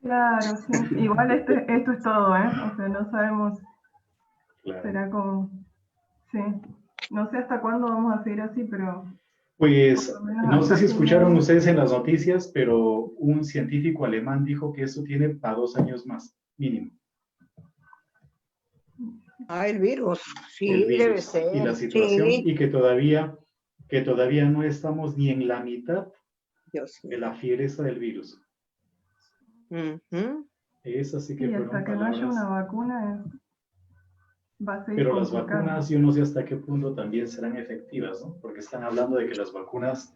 Claro, sí. Igual esto es todo, ¿eh? O sea, no sabemos, Claro. será como, sí. No sé hasta cuándo vamos a seguir así, pero por Pues lo menos no sé hasta si fin de escucharon año. ustedes en las noticias, pero un científico alemán dijo que esto tiene para 2 años más, mínimo, Ah, el virus, el sí, debe virus y la ser, situación, sí. y que todavía no estamos ni en la mitad Dios de mío. la fiereza del virus. Ujú. Esas sí que Y fueron hasta que no haya una palabras, vacuna va a seguir pero las complicado. vacunas yo no sé hasta qué punto también serán efectivas, ¿no? Porque están hablando de que las vacunas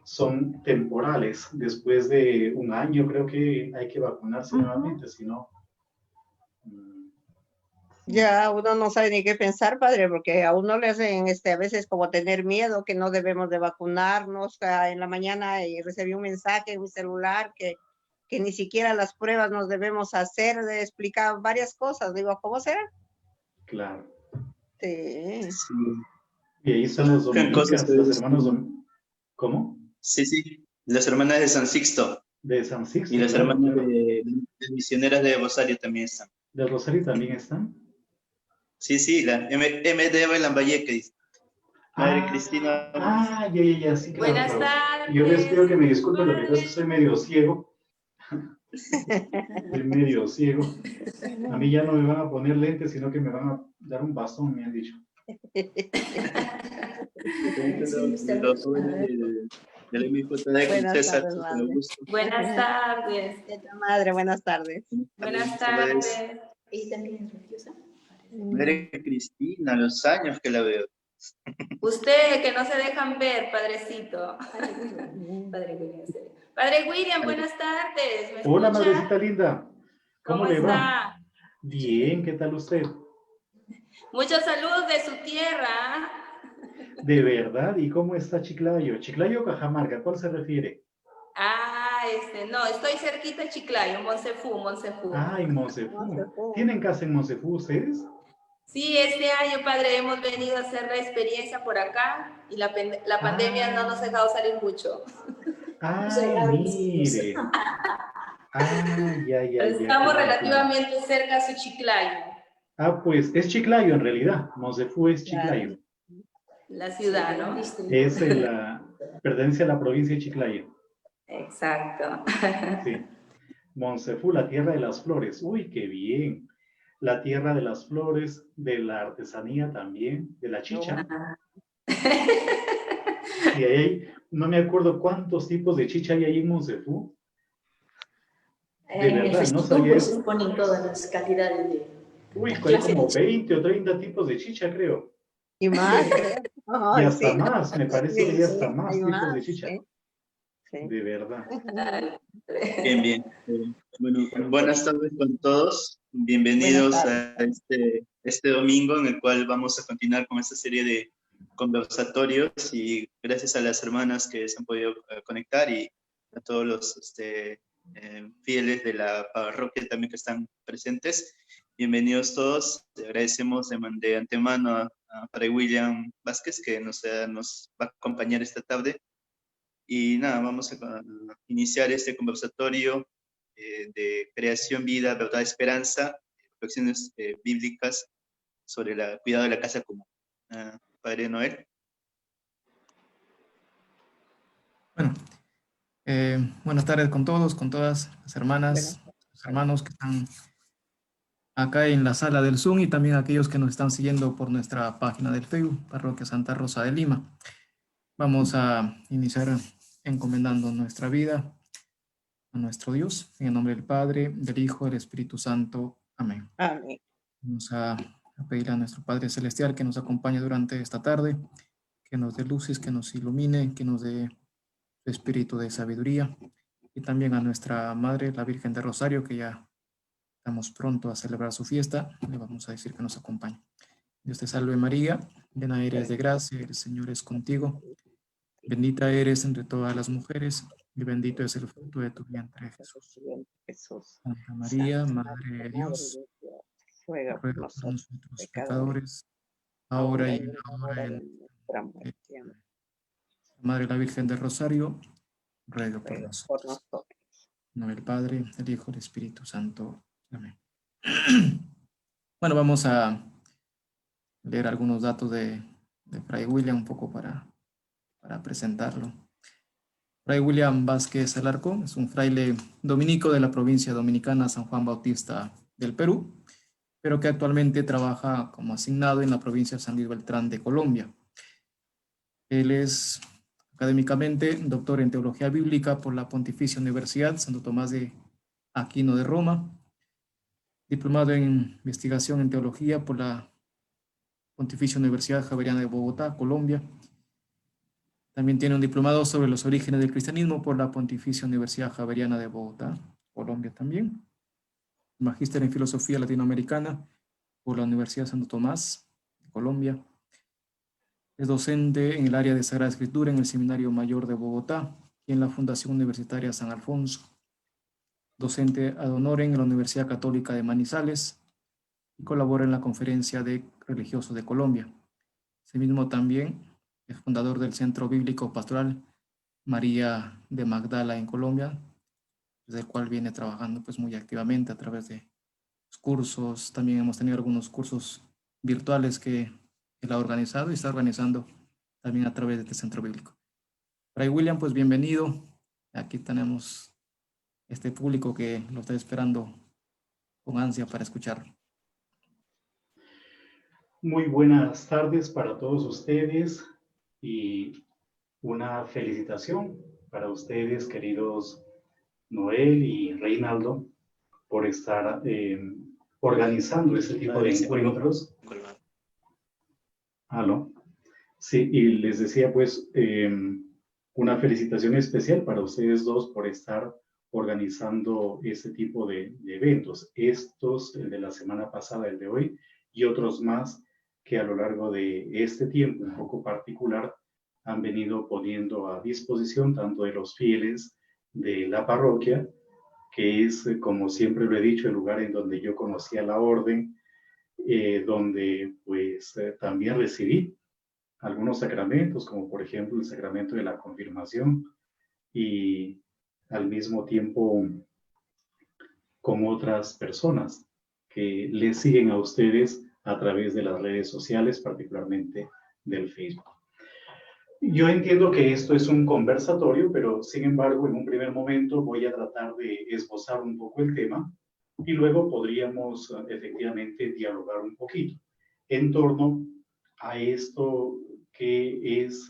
son temporales. Después de un año creo que hay que vacunarse Ujú, nuevamente, si no... mm, sí. Ya uno no sabe ni qué pensar, padre, porque a uno le hacen a veces como tener miedo que no debemos de vacunarnos. En la mañana recibí un mensaje en mi celular que ni siquiera las pruebas nos debemos hacer, explicar varias cosas. Digo, ¿cómo será? claro. Sí. Sí, Y ahí están los surgen cosas que dominicas, a las veces hermanas no. ¿Cómo? Sí, sí, las hermanas de San Sixto De San y Sixto, las claro, hermanas claro. de misioneras de Rosario también están. ¿De Rosario también están? Sí, sí, la MD Lambayeque dice. Madre Ah, Cristina. ya, sí, claro, Buenas claro. Yo les tardes, pido que me disculpen, lo que pasa es que padre. soy medio ciego. Soy medio ciego. A mí ya no me van a poner lentes, sino que me van a dar un bastón, me han dicho. Los jóvenes del MJD con Buenas César, tardes, con madre. Augusto. Buenas tardes, ¿Qué tal, madre? Buenas tardes. buenas Saludos. tardes. ¿Ella también es religiosa? Madre Cristina, los años que la veo. Usted que no se dejan ver, padrecito. Padre William. Padre William, buenas tardes. ¿Me Hola, escucha? madrecita linda. ¿Cómo ¿Cómo le va? está? Bien, ¿qué tal usted? Muchos saludos de su tierra. De verdad, ¿y cómo está Chiclayo? ¿Chiclayo o Cajamarca? ¿A cuál se refiere? No, estoy cerquita de Chiclayo, Monsefú, Monsefú. Ah, en Monsefú. ¿Tienen casa en Monsefú ustedes? Sí, este año, padre, hemos venido a hacer la experiencia por acá y la pandemia no nos ha dejado salir mucho. Mire. Ya, Estamos claro, claro. relativamente cerca a su Chiclayo, Ah, pues es Chiclayo en realidad. Monsefú es Claro. Chiclayo. la ciudad, ¿no? Es pertenece a la provincia de Chiclayo. Exacto. Sí. Monsefú, la tierra de las flores. Uy, qué bien. La tierra de las flores, de la artesanía también, de la chicha. Y ahí no me acuerdo cuántos tipos de chicha hay ahí en Monsefú. De En el verdad, no festival sabía pues se eso. ponen todas las calidades de Uy, las hay clases de como chile. 20 o 30 tipos de chicha, creo. Y más, creo. Y Ay, hasta sí. más, me parece que hay hasta Sí, más hay tipos de más, chicha. sí. Sí. De verdad. Bien, bien. Bueno, buenas tardes con todos. Buenas Bienvenidos tardes. a este domingo en el cual vamos a continuar con esta serie de conversatorios y gracias a las hermanas que se han podido conectar y a todos los fieles de la parroquia también que están presentes. Bienvenidos todos. Le agradecemos de antemano a Padre William Vázquez que nos va a acompañar esta tarde. Y nada, vamos a iniciar este conversatorio de creación, vida, verdad, esperanza, reflexiones bíblicas sobre el cuidado de la casa común. Padre Noel. Bueno, buenas tardes con todos, con todas las hermanas, los hermanos que están acá en la sala del Zoom y también aquellos que nos están siguiendo por nuestra página del Facebook, Parroquia Santa Rosa de Lima. Vamos a iniciar encomendando nuestra vida a nuestro Dios, en el nombre del Padre, del Hijo, del Espíritu Santo. Amén. Amén. Vamos a pedirle a nuestro Padre Celestial que nos acompañe durante esta tarde, que nos dé luces, que nos ilumine, que nos dé su espíritu de sabiduría, y también a nuestra Madre, la Virgen de Rosario, que ya estamos pronto a celebrar su fiesta, le vamos a decir que nos acompañe. Dios te salve María, llena eres de gracia, el Señor es contigo, bendita eres entre todas las mujeres, y bendito es el fruto de tu vientre, Jesús. Jesús. Santa María, Madre de Madre Dios, de Dios, ruega por ruega por nosotros, nosotros pecadores, pecadores, ahora ahora y y en en la la hora hora de de nuestra nuestra muerte. muerte. Amén. Madre la Virgen de Rosario, ruega por Ruega por nosotros. nosotros. En nombre del Padre, del Hijo, del Espíritu Santo. Amén. Bueno, vamos a leer algunos datos de Fray William un poco para presentarlo. Fray William Vázquez Alarcón es un fraile dominico de la provincia dominicana San Juan Bautista del Perú, pero que actualmente trabaja como asignado en la provincia de San Luis Beltrán de Colombia. Él es académicamente doctor en Teología Bíblica por la Pontificia Universidad Santo Tomás de Aquino de Roma, diplomado en Investigación en Teología por la Pontificia Universidad Javeriana de Bogotá, Colombia. También tiene un diplomado sobre los orígenes del cristianismo por la Pontificia Universidad Javeriana de Bogotá, Colombia también. Magíster en Filosofía Latinoamericana por la Universidad Santo Tomás, de Colombia. Es docente en el área de Sagrada Escritura en el Seminario Mayor de Bogotá y en la Fundación Universitaria San Alfonso. Docente ad honorem en la Universidad Católica de Manizales y colabora en la Conferencia de Religiosos de Colombia. Asimismo también es fundador del Centro Bíblico Pastoral María de Magdala en Colombia, desde el cual viene trabajando pues muy activamente a través de cursos. También hemos tenido algunos cursos virtuales que él ha organizado y está organizando también a través de este Centro Bíblico. Fray William, pues bienvenido. Aquí tenemos este público que lo está esperando con ansia para escuchar. Muy buenas tardes para todos ustedes y una felicitación para ustedes, queridos Noel y Reinaldo, por estar organizando este tipo de encuentros. ¿Aló? Sí, y les decía pues una felicitación especial para ustedes dos por estar organizando este tipo de eventos. Estos, el de la semana pasada, el de hoy, y otros más que a lo largo de este tiempo un poco particular han venido poniendo a disposición tanto de los fieles de la parroquia, que es, como siempre lo he dicho, el lugar en donde yo conocí a la orden, donde pues también recibí algunos sacramentos, como por ejemplo el sacramento de la confirmación, y al mismo tiempo con otras personas que les siguen a ustedes a través de las redes sociales, particularmente del Facebook. Yo entiendo que esto es un conversatorio, pero sin embargo, en un primer momento voy a tratar de esbozar un poco el tema y luego podríamos efectivamente dialogar un poquito en torno a esto que es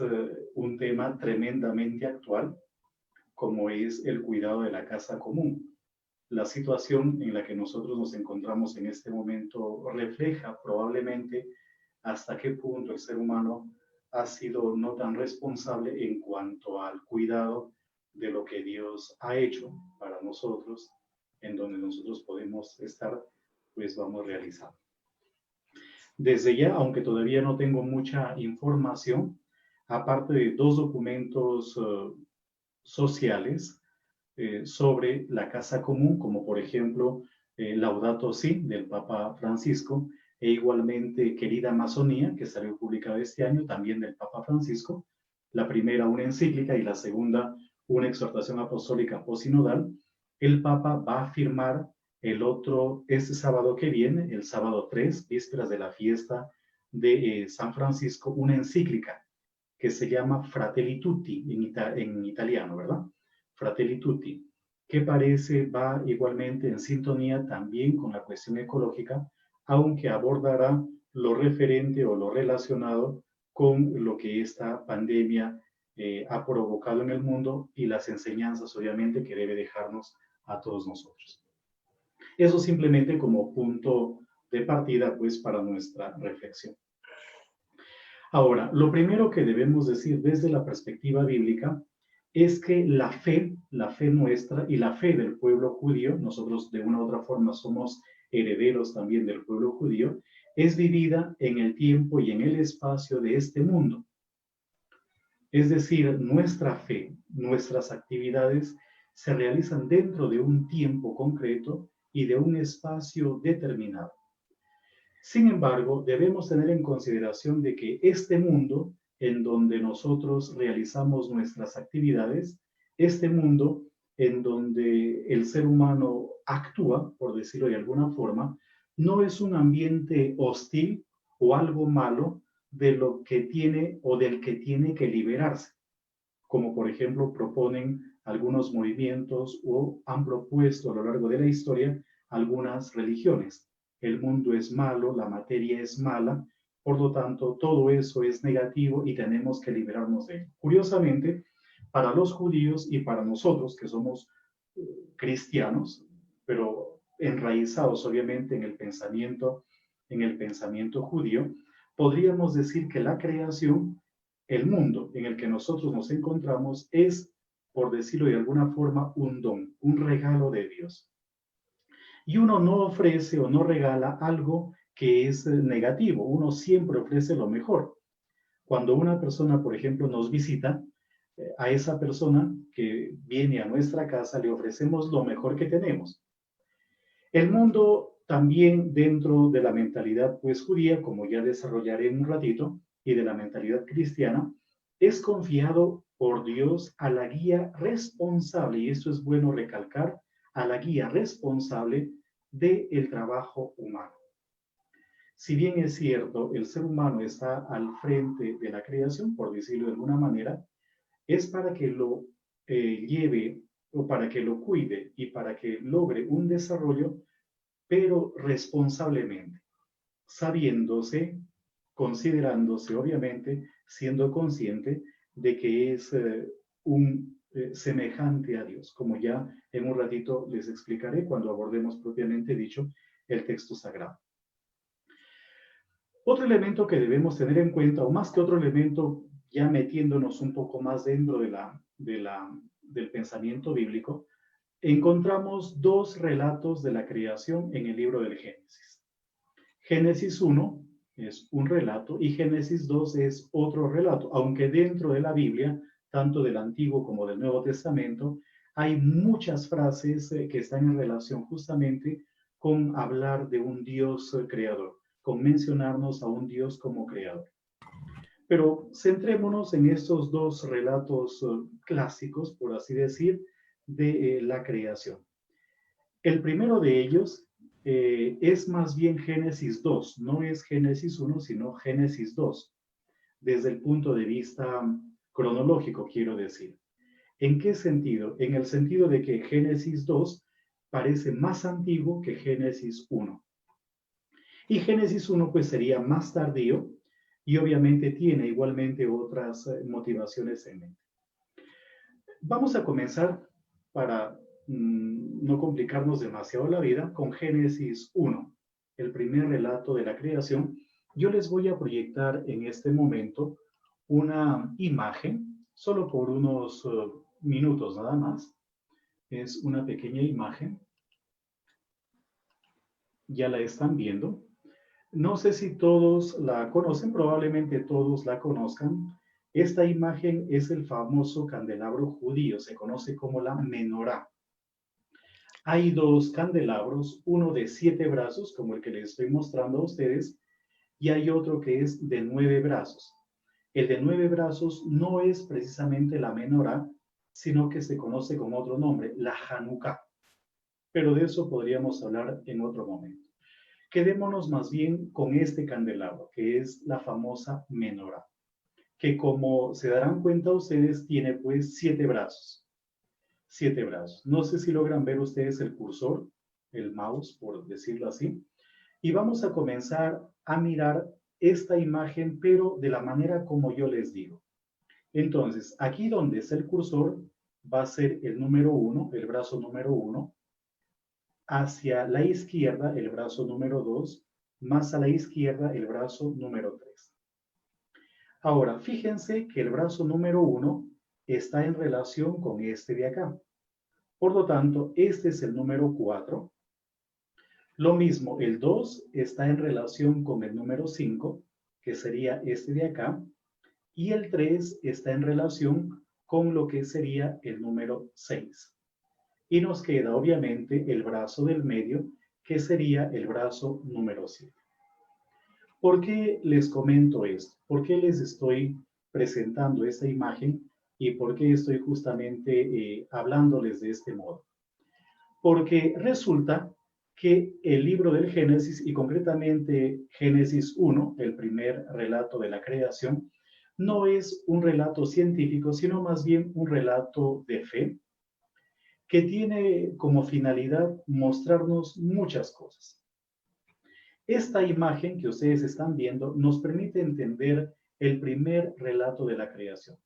un tema tremendamente actual, como es el cuidado de la casa común. La situación en la que nosotros nos encontramos en este momento refleja probablemente hasta qué punto el ser humano ha sido no tan responsable en cuanto al cuidado de lo que Dios ha hecho para nosotros, en donde nosotros podemos estar, pues vamos realizando. Desde ya, aunque todavía no tengo mucha información, aparte de dos documentos sociales sobre la casa común, como por ejemplo Laudato Si del Papa Francisco, e igualmente Querida Amazonía, que salió publicada este año, también del Papa Francisco, la primera una encíclica y la segunda una exhortación apostólica posinodal. El Papa va a firmar este sábado que viene, el sábado 3, vísperas de la fiesta de San Francisco, una encíclica que se llama Fratelli Tutti en italiano, ¿verdad? Fratelli Tutti, que parece va igualmente en sintonía también con la cuestión ecológica, aunque abordará lo referente o lo relacionado con lo que esta pandemia ha provocado en el mundo y las enseñanzas, obviamente, que debe dejarnos a todos nosotros. Eso simplemente como punto de partida, pues, para nuestra reflexión. Ahora, lo primero que debemos decir desde la perspectiva bíblica es que la fe nuestra y la fe del pueblo judío, nosotros de una u otra forma somos herederos también del pueblo judío, es vivida en el tiempo y en el espacio de este mundo. Es decir, nuestra fe, nuestras actividades se realizan dentro de un tiempo concreto y de un espacio determinado. Sin embargo, debemos tener en consideración de que este mundo en donde nosotros realizamos nuestras actividades, este mundo en donde el ser humano actúa, por decirlo de alguna forma, no es un ambiente hostil o algo malo de lo que tiene o del que tiene que liberarse, como por ejemplo proponen algunos movimientos o han propuesto a lo largo de la historia algunas religiones. El mundo es malo, la materia es mala, por lo tanto todo eso es negativo y tenemos que liberarnos de él. Curiosamente, para los judíos y para nosotros que somos cristianos, pero enraizados obviamente en el pensamiento judío, podríamos decir que la creación, el mundo en el que nosotros nos encontramos es, por decirlo de alguna forma, un don, un regalo de Dios. Y uno no ofrece o no regala algo que es negativo, uno siempre ofrece lo mejor. Cuando una persona, por ejemplo, nos visita, a esa persona que viene a nuestra casa le ofrecemos lo mejor que tenemos. El mundo también dentro de la mentalidad pues judía, como ya desarrollaré en un ratito, y de la mentalidad cristiana, es confiado por Dios a la guía responsable, y esto es bueno recalcar, a la guía responsable del trabajo humano. Si bien es cierto, el ser humano está al frente de la creación, por decirlo de alguna manera, es para que lo lleve o para que lo cuide y para que logre un desarrollo, pero responsablemente, sabiéndose, considerándose, obviamente, siendo consciente de que es un semejante a Dios, como ya en un ratito les explicaré cuando abordemos propiamente dicho el texto sagrado. Otro elemento que debemos tener en cuenta, o más que otro elemento, ya metiéndonos un poco más dentro del pensamiento bíblico, encontramos dos relatos de la creación en el libro del Génesis. Génesis 1 es un relato y Génesis 2 es otro relato, aunque dentro de la Biblia, tanto del Antiguo como del Nuevo Testamento, hay muchas frases que están en relación justamente con hablar de un Dios creador, con mencionarnos a un Dios como creador. Pero centrémonos en estos dos relatos clásicos, por así decir, de la creación. El primero de ellos es más bien Génesis 2, no es Génesis 1, sino Génesis 2, desde el punto de vista cronológico, quiero decir. ¿En qué sentido? En el sentido de que Génesis 2 parece más antiguo que Génesis 1. Y Génesis 1 pues sería más tardío y obviamente tiene igualmente otras motivaciones en mente. Vamos a comenzar para no complicarnos demasiado la vida con Génesis 1, el primer relato de la creación. Yo les voy a proyectar en este momento una imagen, solo por unos minutos nada más. Es una pequeña imagen. Ya la están viendo. No sé si todos la conocen, probablemente todos la conozcan. Esta imagen es el famoso candelabro judío, se conoce como la menorá. Hay dos candelabros, uno de 7 brazos, como el que les estoy mostrando a ustedes, y hay otro que es de 9 brazos. El de 9 brazos no es precisamente la menorá, sino que se conoce con otro nombre, la Hanukkah. Pero de eso podríamos hablar en otro momento. Quedémonos más bien con este candelabro, que es la famosa menorá, que como se darán cuenta ustedes, tiene pues 7 brazos. 7 brazos. No sé si logran ver ustedes el cursor, el mouse, por decirlo así. Y vamos a comenzar a mirar esta imagen, pero de la manera como yo les digo. Entonces, aquí donde es el cursor, va a ser el número 1, el brazo número 1. Hacia la izquierda, el brazo número 2, más a la izquierda, el brazo número 3. Ahora, fíjense que el brazo número 1 está en relación con este de acá. Por lo tanto, este es el número 4. Lo mismo, el 2 está en relación con el número 5, que sería este de acá. Y el 3 está en relación con lo que sería el número 6. Y nos queda obviamente el brazo del medio, que sería el brazo número 7. ¿Por qué les comento esto? ¿Por qué les estoy presentando esta imagen ¿Y por qué estoy justamente hablándoles de este modo? Porque resulta que el libro del Génesis, y concretamente Génesis 1, el primer relato de la creación, no es un relato científico, sino más bien un relato de fe, que tiene como finalidad mostrarnos muchas cosas. Esta imagen que ustedes están viendo nos permite entender el primer relato de la creación.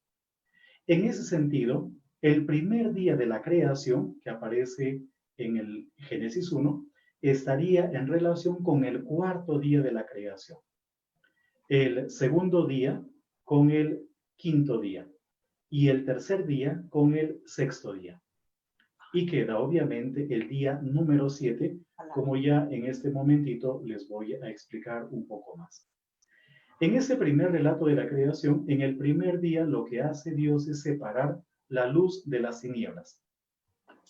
En ese sentido, el primer día de la creación, que aparece en el Génesis 1, estaría en relación con el cuarto día de la creación. El segundo día con el quinto día. Y el tercer día con el sexto día. Y queda obviamente el día número 7, como ya en este momentito les voy a explicar un poco más. En ese primer relato de la creación, en el primer día lo que hace Dios es separar la luz de las tinieblas.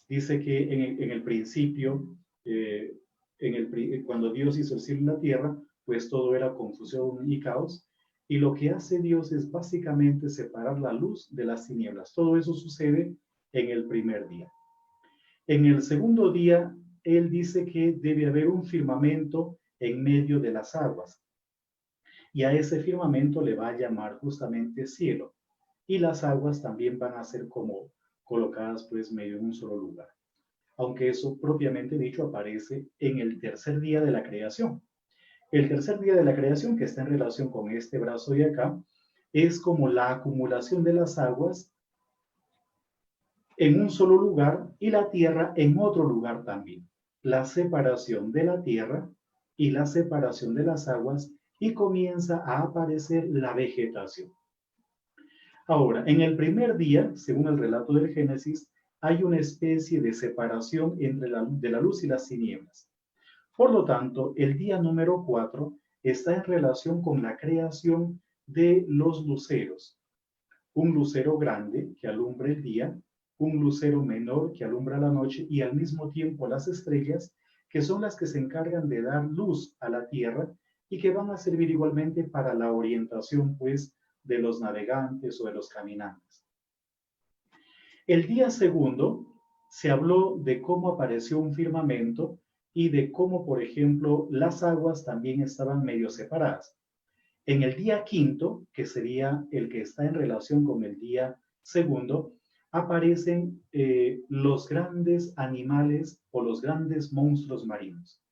Dice que en el principio, cuando Dios hizo el cielo y la tierra, pues todo era confusión y caos. Y lo que hace Dios es básicamente separar la luz de las tinieblas. Todo eso sucede en el primer día. En el segundo día, Él dice que debe haber un firmamento en medio de las aguas. Y a ese firmamento le va a llamar justamente cielo. Y las aguas también van a ser como colocadas pues medio en un solo lugar. Aunque eso propiamente dicho aparece en el tercer día de la creación. El tercer día de la creación, que está en relación con este brazo de acá, es como la acumulación de las aguas en un solo lugar y la tierra en otro lugar también. La separación de la tierra y la separación de las aguas, y comienza a aparecer la vegetación. Ahora, en el primer día, según el relato del Génesis, hay una especie de separación entre de la luz y las tinieblas. Por lo tanto, el día número 4 está en relación con la creación de los luceros. Un lucero grande que alumbra el día, un lucero menor que alumbra la noche, y al mismo tiempo las estrellas, que son las que se encargan de dar luz a la tierra y que van a servir igualmente para la orientación, pues, de los navegantes o de los caminantes. El día segundo se habló de cómo apareció un firmamento y de cómo, por ejemplo, las aguas también estaban medio separadas. En el día quinto, que sería el que está en relación con el día segundo, aparecen los grandes animales o los grandes monstruos marinos.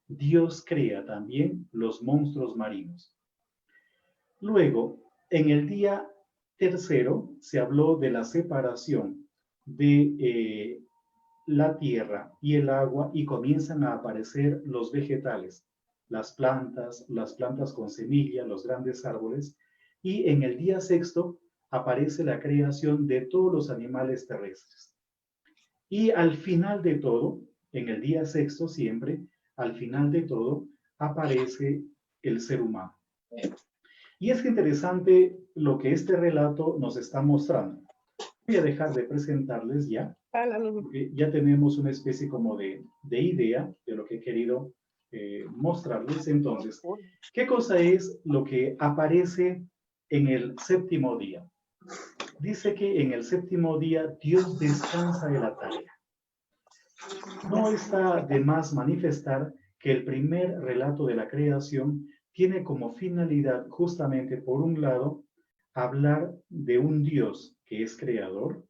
Dios crea también los monstruos marinos. Luego, en el día tercero, se habló de la separación de la tierra y el agua, y comienzan a aparecer los vegetales, las plantas con semilla, los grandes árboles, y en el día sexto aparece la creación de todos los animales terrestres. Y al final de todo, en el día sexto siempre, al final de todo, aparece el ser humano. Y es interesante lo que este relato nos está mostrando. Voy a dejar de presentarles ya, porque ya tenemos una especie como de idea de lo que he querido mostrarles. Entonces, ¿qué cosa es lo que aparece en el séptimo día? Dice que en el séptimo día Dios descansa de la tarea. No está de más manifestar que el primer relato de la creación tiene como finalidad justamente, por un lado, hablar de un Dios que es creador,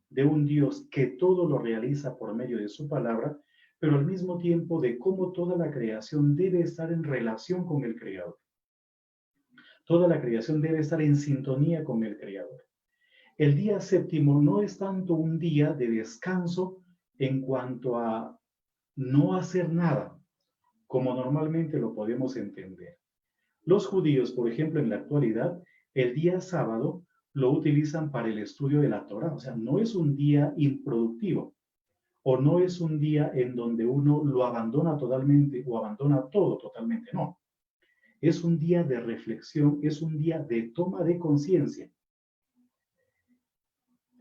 de un Dios que todo lo realiza por medio de su palabra, pero al mismo tiempo de cómo toda la creación debe estar en relación con el creador. Toda la creación debe estar en sintonía con el creador. El día séptimo no es tanto un día de descanso en cuanto a no hacer nada, como normalmente lo podemos entender. Los judíos, por ejemplo, en la actualidad, el día sábado lo utilizan para el estudio de la Torá. O sea, no es un día improductivo, o no es un día en donde uno lo abandona totalmente o abandona todo totalmente, no. Es un día de reflexión, es un día de toma de conciencia.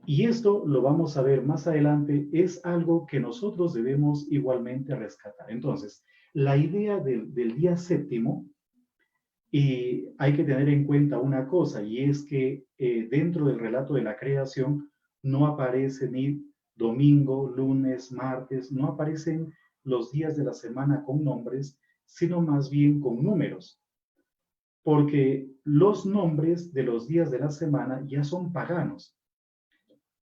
Y esto lo vamos a ver más adelante, es algo que nosotros debemos igualmente rescatar. Entonces, la idea del día séptimo Y hay que tener en cuenta una cosa, y es que dentro del relato de la creación no aparece ni domingo, lunes, martes, no aparecen los días de la semana con nombres, sino más bien con números, porque los nombres de los días de la semana ya son paganos.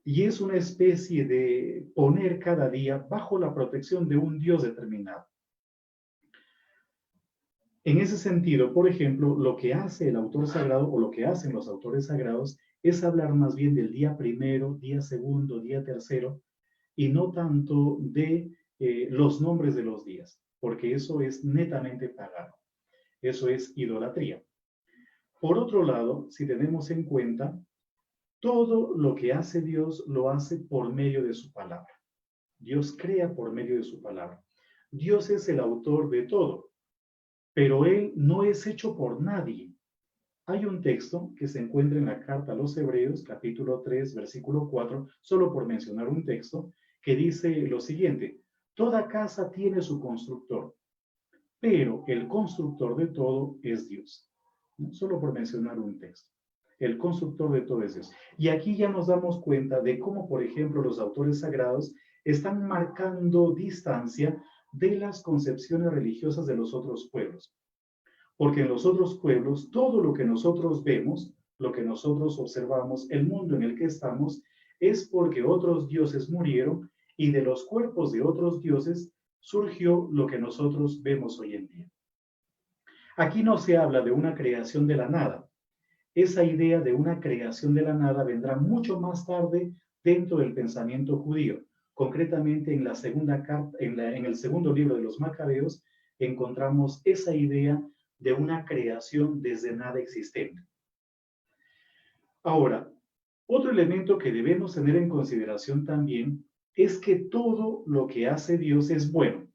Y es una especie de poner cada día bajo la protección de un Dios determinado. En ese sentido, por ejemplo, lo que hace el autor sagrado o lo que hacen los autores sagrados es hablar más bien del día primero, día segundo, día tercero, y no tanto de los nombres de los días, porque eso es netamente pagano. Eso es idolatría. Por otro lado, si tenemos en cuenta, todo lo que hace Dios lo hace por medio de su palabra. Dios crea por medio de su palabra. Dios es el autor de todo, pero Él no es hecho por nadie. Hay un texto que se encuentra en la carta a los Hebreos, capítulo 3, versículo 4, solo por mencionar un texto, que dice lo siguiente: toda casa tiene su constructor, pero el constructor de todo es Dios. ¿No? Solo por mencionar un texto. El constructor de todo es Dios. Y aquí ya nos damos cuenta de cómo, por ejemplo, los autores sagrados están marcando distancia de las concepciones religiosas de los otros pueblos. Porque en los otros pueblos, todo lo que nosotros vemos, lo que nosotros observamos, el mundo en el que estamos, es porque otros dioses murieron y de los cuerpos de otros dioses surgió lo que nosotros vemos hoy en día. Aquí no se habla de una creación de la nada. Esa idea de una creación de la nada vendrá mucho más tarde dentro del pensamiento judío. Concretamente en la segunda carta, en el segundo libro de los Macabeos, encontramos esa idea de una creación desde nada existente. Ahora, otro elemento que debemos tener en consideración también es que todo lo que hace Dios es bueno.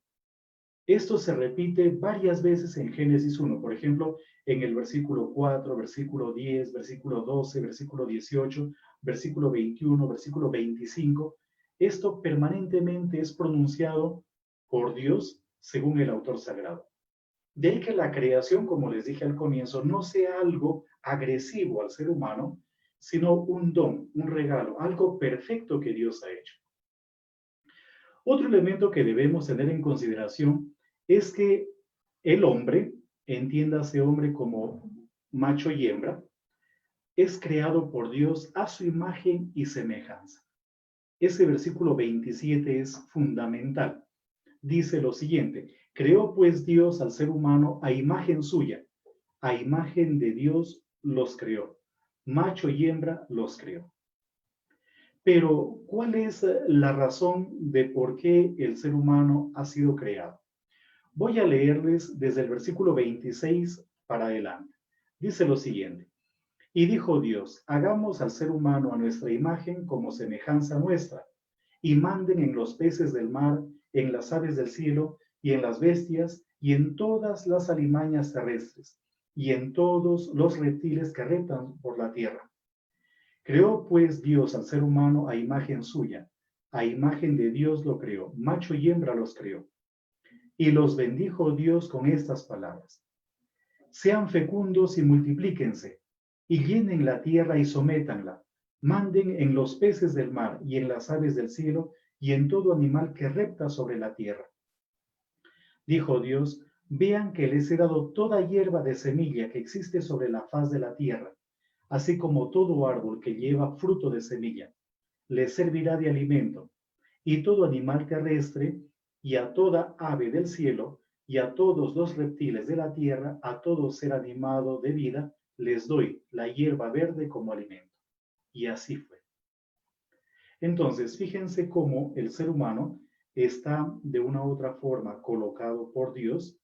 Esto se repite varias veces en Génesis 1, por ejemplo, en el versículo 4, versículo 10, versículo 12, versículo 18, versículo 21, versículo 25. Esto permanentemente es pronunciado por Dios según el autor sagrado. De ahí que la creación, como les dije al comienzo, no sea algo agresivo al ser humano, sino un don, un regalo, algo perfecto que Dios ha hecho. Otro elemento que debemos tener en consideración es que el hombre, entiéndase hombre como macho y hembra, es creado por Dios a su imagen y semejanza. Ese versículo 27 es fundamental. Dice lo siguiente: creó pues Dios al ser humano a imagen suya, a imagen de Dios los creó, macho y hembra los creó. Pero, ¿cuál es la razón de por qué el ser humano ha sido creado? Voy a leerles desde el versículo 26 para adelante. Dice lo siguiente: y dijo Dios, hagamos al ser humano a nuestra imagen como semejanza nuestra, y manden en los peces del mar, en las aves del cielo, y en las bestias, y en todas las alimañas terrestres, y en todos los reptiles que reptan por la tierra. Creó pues Dios al ser humano a imagen suya, a imagen de Dios lo creó, macho y hembra los creó. Y los bendijo Dios con estas palabras: sean fecundos y multiplíquense, y llenen la tierra y sométanla, manden en los peces del mar y en las aves del cielo y en todo animal que repta sobre la tierra. Dijo Dios: vean que les he dado toda hierba de semilla que existe sobre la faz de la tierra, así como todo árbol que lleva fruto de semilla, les servirá de alimento, y todo animal terrestre, y a toda ave del cielo, y a todos los reptiles de la tierra, a todo ser animado de vida, les doy la hierba verde como alimento. Y así fue. Entonces, fíjense cómo el ser humano está de una u otra forma colocado por Dios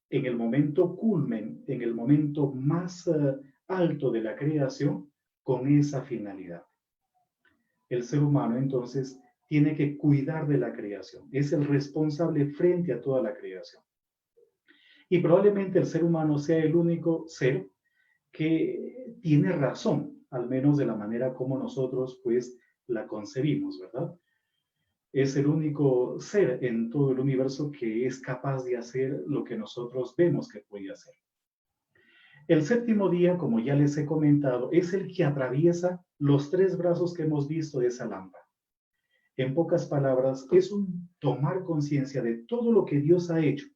en el momento culmen, en el momento más alto de la creación, con esa finalidad. El ser humano, entonces, tiene que cuidar de la creación. Es el responsable frente a toda la creación. Y probablemente el ser humano sea el único ser que tiene razón, al menos de la manera como nosotros, pues, la concebimos, ¿verdad? Es el único ser en todo el universo que es capaz de hacer lo que nosotros vemos que puede hacer. El séptimo día, como ya les he comentado, es el que atraviesa los 3 brazos que hemos visto de esa lámpara. En pocas palabras, es un tomar conciencia de todo lo que Dios ha hecho,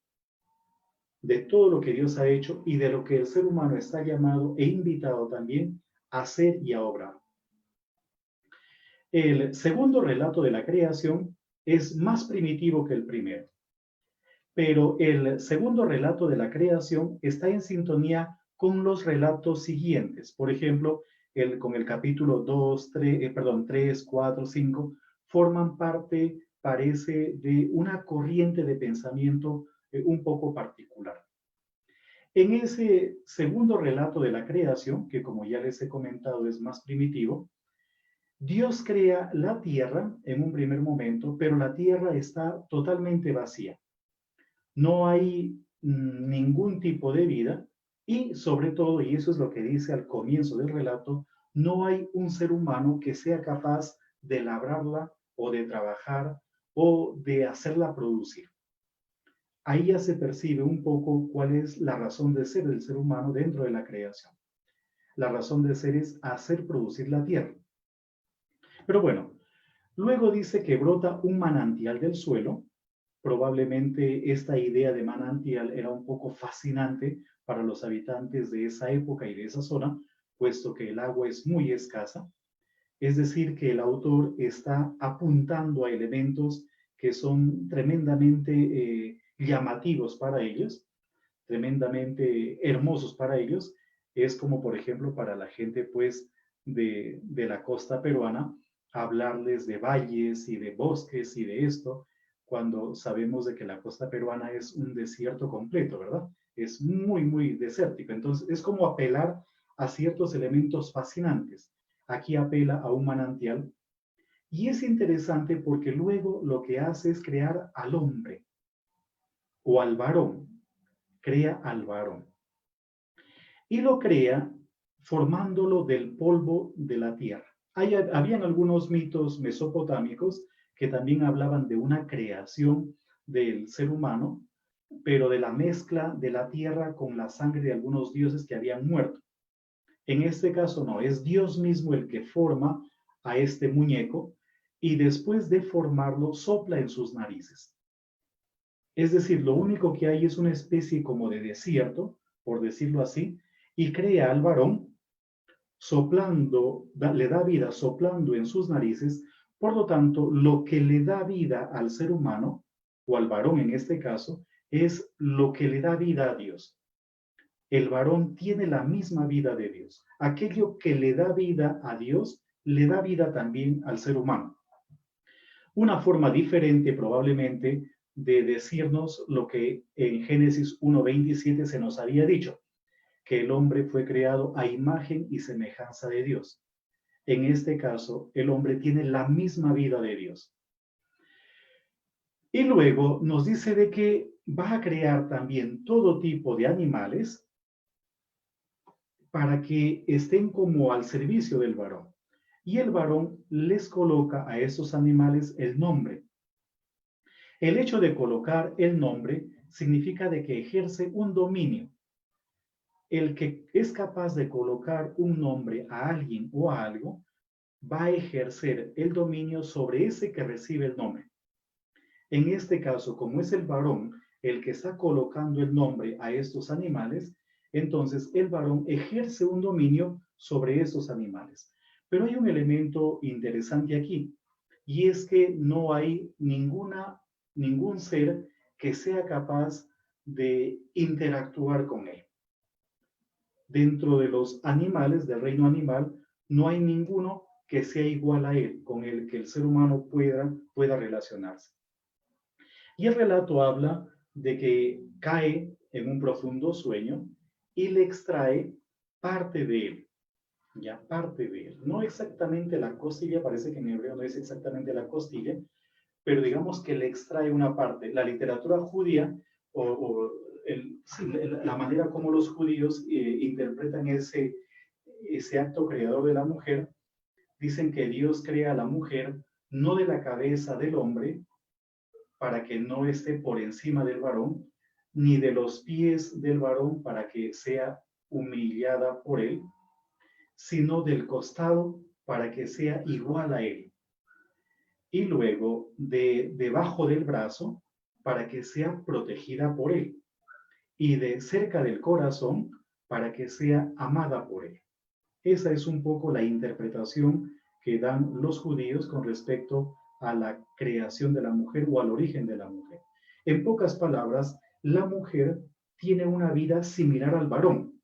de todo lo que Dios ha hecho y de lo que el ser humano está llamado e invitado también a hacer y a obrar. El segundo relato de la creación es más primitivo que el primero, pero el segundo relato de la creación está en sintonía con los relatos siguientes. Por ejemplo, con el capítulo 2, 3, 4, 5, forman parte, parece, de una corriente de pensamiento un poco particular. En ese segundo relato de la creación, que como ya les he comentado es más primitivo, Dios crea la tierra en un primer momento, pero la tierra está totalmente vacía. No hay ningún tipo de vida y sobre todo, y eso es lo que dice al comienzo del relato, no hay un ser humano que sea capaz de labrarla o de trabajar o de hacerla producir. Ahí ya se percibe un poco cuál es la razón de ser del ser humano dentro de la creación. La razón de ser es hacer producir la tierra. Pero bueno, luego dice que brota un manantial del suelo. Probablemente esta idea de manantial era un poco fascinante para los habitantes de esa época y de esa zona, puesto que el agua es muy escasa. Es decir, que el autor está apuntando a elementos que son tremendamente llamativos para ellos, tremendamente hermosos para ellos. Es como, por ejemplo, para la gente pues de la costa peruana, hablarles de valles y de bosques y de esto, cuando sabemos de que la costa peruana es un desierto completo, ¿verdad? Es muy, muy desértico. Entonces, es como apelar a ciertos elementos fascinantes. Aquí apela a un manantial. Y es interesante porque luego lo que hace es crear al hombre o al varón. Crea al varón. Y lo crea formándolo del polvo de la tierra. Habían algunos mitos mesopotámicos que también hablaban de una creación del ser humano, pero de la mezcla de la tierra con la sangre de algunos dioses que habían muerto. En este caso no, es Dios mismo el que forma a este muñeco y después de formarlo sopla en sus narices. Es decir, lo único que hay es una especie como de desierto, por decirlo así, y crea al varón soplando, le da vida soplando en sus narices. Por lo tanto, lo que le da vida al ser humano, o al varón en este caso, es lo que le da vida a Dios. El varón tiene la misma vida de Dios. Aquello que le da vida a Dios, le da vida también al ser humano. Una forma diferente probablemente de decirnos lo que en Génesis 1:27 se nos había dicho, que el hombre fue creado a imagen y semejanza de Dios. En este caso, el hombre tiene la misma vida de Dios. Y luego nos dice de que va a crear también todo tipo de animales para que estén como al servicio del varón. Y el varón les coloca a estos animales el nombre. El hecho de colocar el nombre significa de que ejerce un dominio. El que es capaz de colocar un nombre a alguien o a algo, va a ejercer el dominio sobre ese que recibe el nombre. En este caso, como es el varón el que está colocando el nombre a estos animales, entonces el varón ejerce un dominio sobre esos animales. Pero hay un elemento interesante aquí, y es que no hay ningún ser que sea capaz de interactuar con él. Dentro de los animales, del reino animal, no hay ninguno que sea igual a él, con el que el ser humano pueda relacionarse. Y el relato habla de que cae en un profundo sueño y le extrae parte de él, ya parte de él. No exactamente la costilla, parece que en hebreo no es exactamente la costilla, pero digamos que le extrae una parte. La literatura judía la manera como los judíos interpretan ese acto creador de la mujer, dicen que Dios crea a la mujer no de la cabeza del hombre, para que no esté por encima del varón, ni de los pies del varón para que sea humillada por él, sino del costado para que sea igual a él. Y luego debajo del brazo para que sea protegida por él. Y de cerca del corazón para que sea amada por él. Esa es un poco la interpretación que dan los judíos con respecto a la creación de la mujer o al origen de la mujer. En pocas palabras, la mujer tiene una vida similar al varón.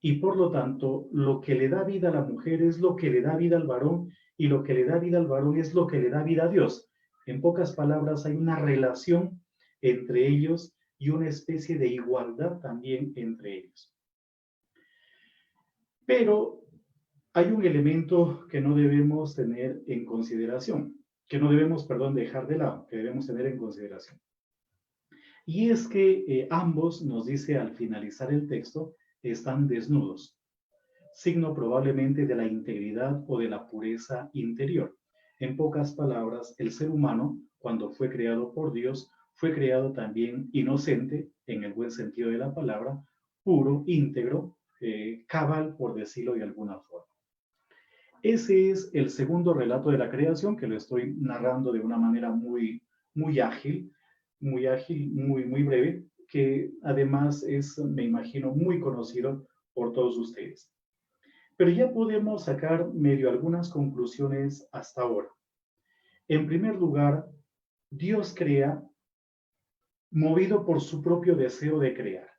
Y por lo tanto, lo que le da vida a la mujer es lo que le da vida al varón, y lo que le da vida al varón es lo que le da vida a Dios. En pocas palabras, hay una relación entre ellos y una especie de igualdad también entre ellos. Pero hay un elemento que no debemos tener en consideración, que no debemos, dejar de lado, que debemos tener en consideración. Y es que ambos, nos dice al finalizar el texto, están desnudos, signo probablemente de la integridad o de la pureza interior. En pocas palabras, el ser humano, cuando fue creado por Dios, fue creado también inocente, en el buen sentido de la palabra, puro, íntegro, cabal, por decirlo de alguna forma. Ese es el segundo relato de la creación, que lo estoy narrando de una manera muy ágil, muy breve, que además es, me imagino, muy conocido por todos ustedes. Pero ya podemos sacar medio algunas conclusiones hasta ahora. En primer lugar, Dios crea movido por su propio deseo de crear.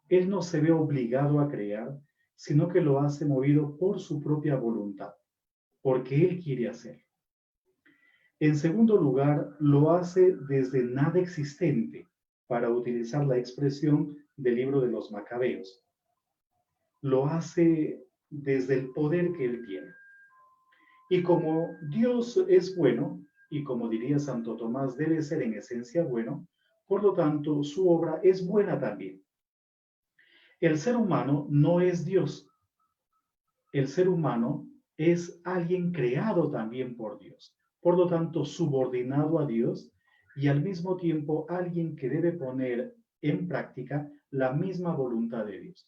Él no se ve obligado a crear, sino que lo hace movido por su propia voluntad, porque Él quiere hacerlo. En segundo lugar, lo hace desde nada existente, para utilizar la expresión del libro de los Macabeos. Lo hace desde el poder que Él tiene. Y como Dios es bueno, y como diría Santo Tomás, debe ser en esencia bueno, por lo tanto, su obra es buena también. El ser humano no es Dios. El ser humano es alguien creado también por Dios. Por lo tanto, subordinado a Dios y al mismo tiempo alguien que debe poner en práctica la misma voluntad de Dios.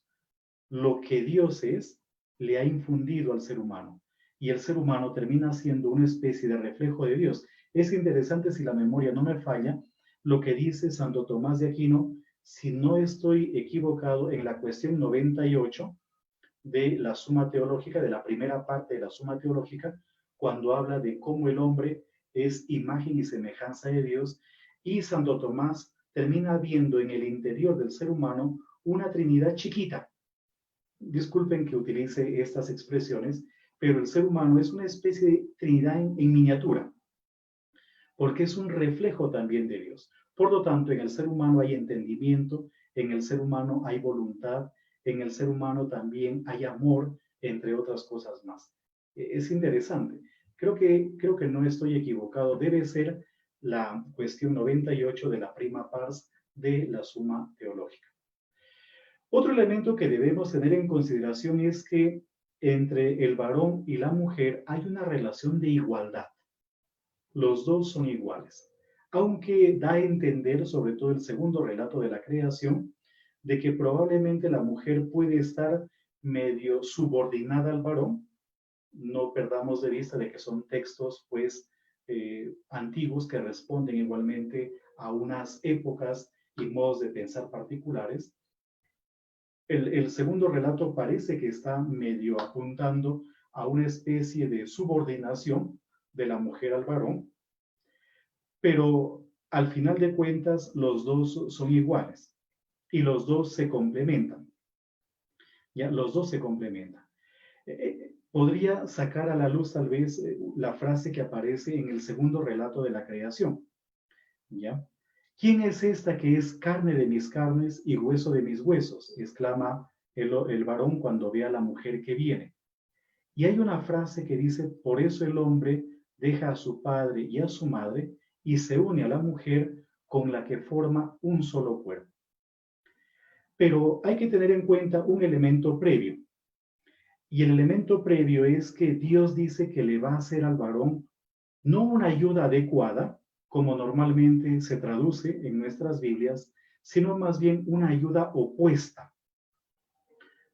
Lo que Dios es, le ha infundido al ser humano. Y el ser humano termina siendo una especie de reflejo de Dios. Es interesante, si la memoria no me falla, lo que dice Santo Tomás de Aquino, si no estoy equivocado, en la cuestión 98 de la Suma Teológica, de la primera parte de la Suma Teológica, cuando habla de cómo el hombre es imagen y semejanza de Dios, y Santo Tomás termina viendo en el interior del ser humano una Trinidad chiquita. Disculpen que utilice estas expresiones, pero el ser humano es una especie de Trinidad en miniatura, porque es un reflejo también de Dios. Por lo tanto, en el ser humano hay entendimiento, en el ser humano hay voluntad, en el ser humano también hay amor, entre otras cosas más. Es interesante. Creo que no estoy equivocado. Debe ser la cuestión 98 de la prima pars de la Suma Teológica. Otro elemento que debemos tener en consideración es que entre el varón y la mujer hay una relación de igualdad. Los dos son iguales, aunque da a entender, sobre todo el segundo relato de la creación, de que probablemente la mujer puede estar medio subordinada al varón. No perdamos de vista de que son textos, pues, antiguos que responden igualmente a unas épocas y modos de pensar particulares. El segundo relato parece que está medio apuntando a una especie de subordinación de la mujer al varón, pero al final de cuentas los dos son iguales y los dos se complementan. Ya, los dos se complementan. Podría sacar a la luz tal vez la frase que aparece en el segundo relato de la creación. ¿Ya? ¿Quién es esta que es carne de mis carnes y hueso de mis huesos?, exclama el varón cuando ve a la mujer que viene. Y hay una frase que dice, por eso el hombre deja a su padre y a su madre y se une a la mujer con la que forma un solo cuerpo. Pero hay que tener en cuenta un elemento previo. Y el elemento previo es que Dios dice que le va a hacer al varón no una ayuda adecuada, como normalmente se traduce en nuestras Biblias, sino más bien una ayuda opuesta.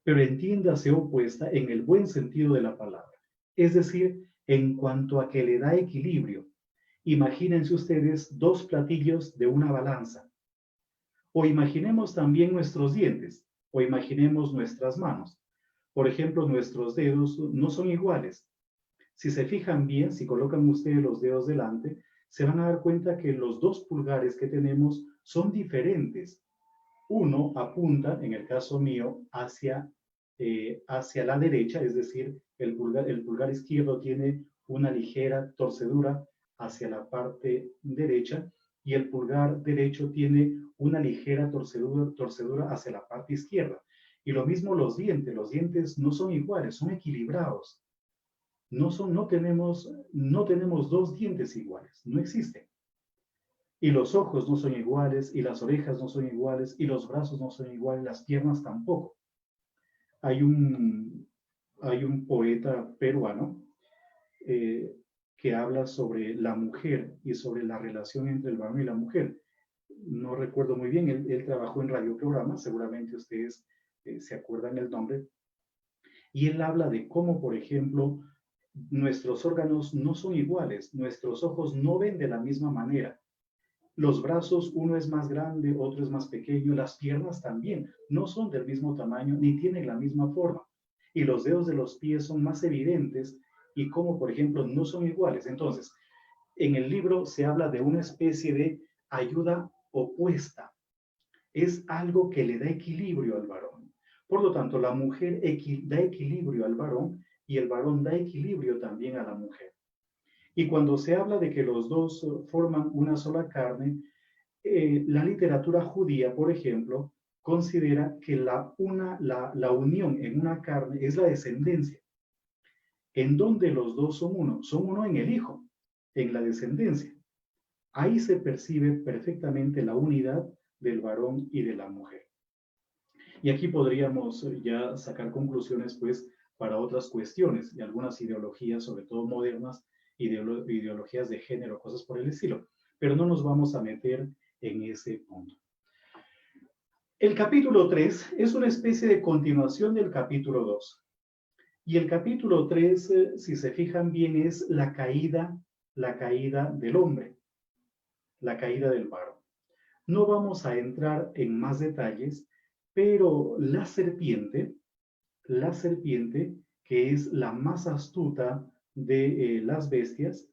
pero entiéndase opuesta en el buen sentido de la palabra. Es decir, en cuanto a que le da equilibrio. Imagínense ustedes dos platillos de una balanza. O imaginemos también nuestros dientes, o imaginemos nuestras manos. Por ejemplo, nuestros dedos no son iguales. Si se fijan bien, si colocan ustedes los dedos delante, se van a dar cuenta que los dos pulgares que tenemos son diferentes. Uno apunta, en el caso mío, hacia la derecha, es decir, el pulgar izquierdo tiene una ligera torcedura hacia la parte derecha y el pulgar derecho tiene una ligera torcedura hacia la parte izquierda. Y lo mismo los dientes no son iguales, son equilibrados. No tenemos dos dientes iguales, no existen. Y los ojos no son iguales, y las orejas no son iguales, y los brazos no son iguales, las piernas tampoco. Hay un poeta peruano que habla sobre la mujer y sobre la relación entre el varón y la mujer. No recuerdo muy bien, él trabajó en radioprogramas, seguramente ustedes se acuerdan el nombre, y él habla de cómo, por ejemplo, nuestros órganos no son iguales, nuestros ojos no ven de la misma manera. Los brazos, uno es más grande, otro es más pequeño, las piernas también no son del mismo tamaño ni tienen la misma forma. Y los dedos de los pies son más evidentes y como, por ejemplo, no son iguales. Entonces, en el libro se habla de una especie de ayuda opuesta. Es algo que le da equilibrio al varón. Por lo tanto, la mujer da equilibrio al varón y el varón da equilibrio también a la mujer. Y cuando se habla de que los dos forman una sola carne, la literatura judía, por ejemplo, considera que la unión en una carne es la descendencia. En donde los dos son uno en el Hijo, en la descendencia. Ahí se percibe perfectamente la unidad del varón y de la mujer. Y aquí podríamos ya sacar conclusiones, pues, para otras cuestiones y algunas ideologías, sobre todo modernas, ideologías de género, cosas por el estilo. Pero no nos vamos a meter en ese punto. El capítulo 3 es una especie de continuación del capítulo 2. Y el capítulo 3, si se fijan bien, es la caída del hombre, la caída del varón. No vamos a entrar en más detalles, pero la serpiente, que es la más astuta de las bestias,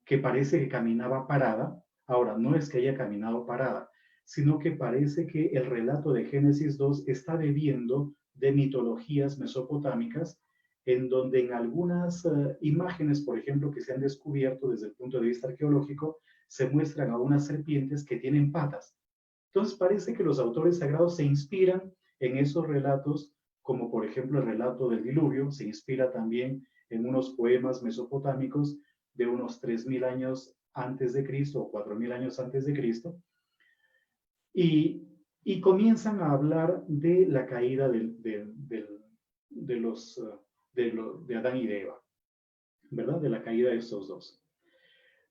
que parece que caminaba parada. Ahora, no es que haya caminado parada, sino que parece que el relato de Génesis 2 está bebiendo de mitologías mesopotámicas, en donde en algunas imágenes, por ejemplo, que se han descubierto desde el punto de vista arqueológico, se muestran a unas serpientes que tienen patas. Entonces parece que los autores sagrados se inspiran en esos relatos, como por ejemplo el relato del diluvio, se inspira también en unos poemas mesopotámicos de unos 3.000 años antes de Cristo o 4.000 años antes de Cristo, y comienzan a hablar de la caída de Adán y de Eva, ¿verdad? De la caída de estos dos.